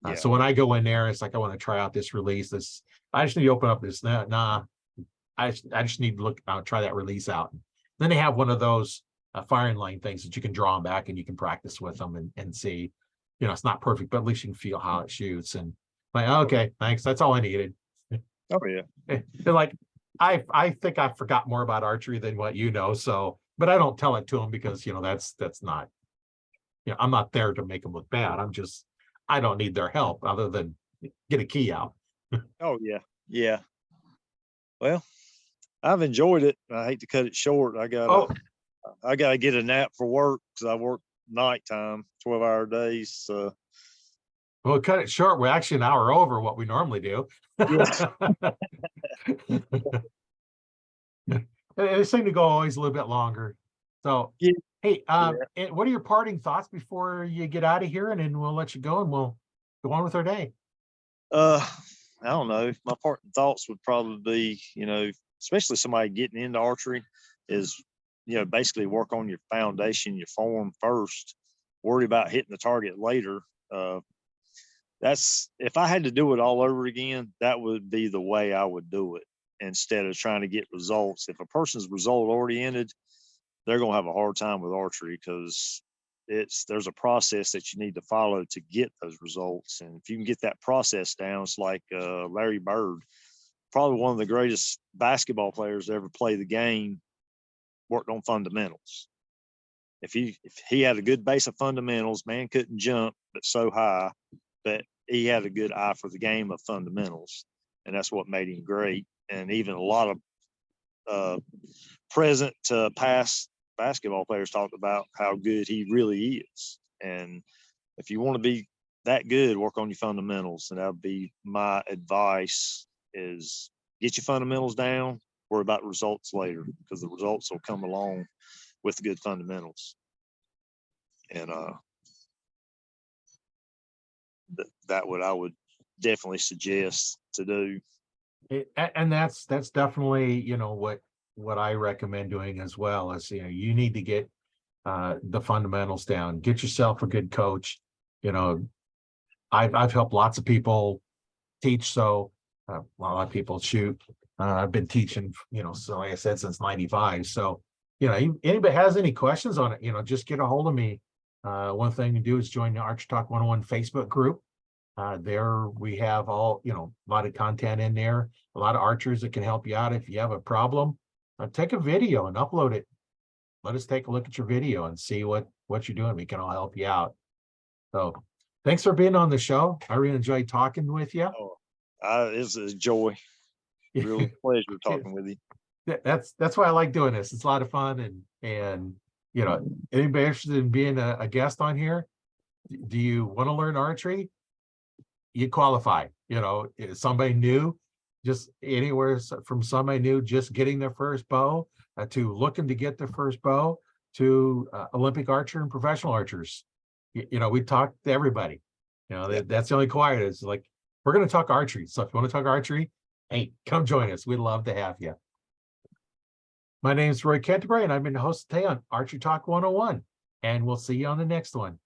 yeah. So when I go in there, it's like, I want to try out this release. I just need to open up this. Nah, I just need to look, try that release out. Then they have one of those firing line things that you can draw them back and you can practice with them and see, it's not perfect, but at least you can feel how it shoots. And like, okay, thanks. That's all I needed. Oh, yeah. They're like, I think I forgot more about archery than what you know. So, but I don't tell it to them because, that's not, I'm not there to make them look bad. I don't need their help other than get a key out. Oh, yeah. Yeah. Well, I've enjoyed it. I hate to cut it short. I Oh, gotta get a nap for work because I work nighttime, 12-hour days. So we'll cut it short. We're actually an hour over what we normally do. yeah. They seem to go always a little bit longer. So, Yeah. hey, Yeah. and what are your parting thoughts before you get out of here? And then we'll let you go and we'll go on with our day. I don't know. My parting thoughts would probably be, especially somebody getting into archery is, basically work on your foundation, your form first, worry about hitting the target later. That's, if I had to do it all over again, that would be the way I would do it instead of trying to get results. If a person's result oriented, they're going to have a hard time with archery because there's a process that you need to follow to get those results. And if you can get that process down, it's like Larry Bird, probably one of the greatest basketball players to ever play the game, worked on fundamentals. If he had a good base of fundamentals, man couldn't jump but so high, but he had a good eye for the game of fundamentals, and that's what made him great. And even a lot of present to past basketball players talked about how good he really is. And if you want to be that good, work on your fundamentals, and that would be my advice: is get your fundamentals down, worry about results later, because the results will come along with good fundamentals. And that what I would definitely suggest to do. And that's definitely, you know, what I recommend doing as well. Is, you know, you need to get the fundamentals down, get yourself a good coach. You know, I've helped lots of people teach, so a lot of people shoot. I've been teaching, you know, so like I said, since '95. So, you know, anybody has any questions on it, you know, just get a hold of me. One thing to do is join the Archery Talk 101 Facebook group. There we have all, you know, a lot of content in there, a lot of archers that can help you out. If you have a problem, take a video and upload it. Let us take a look at your video and see what you're doing. We can all help you out. So thanks for being on the show. I really enjoyed talking with you. It's a joy. Real pleasure talking with you. That's why I like doing this. It's a lot of fun, and you know, anybody interested in being a guest on here, do you want to learn archery? You qualify. You know, somebody new, just anywhere from somebody new just getting their first bow to looking to get their first bow to Olympic archer and professional archers. You know, we talk to everybody. You know, that's the only quiet is like, we're going to talk archery. So if you want to talk archery, hey, come join us. We'd love to have you. My name is Roy Canterbury, and I've been the host today on Archery Talk 101, and we'll see you on the next one.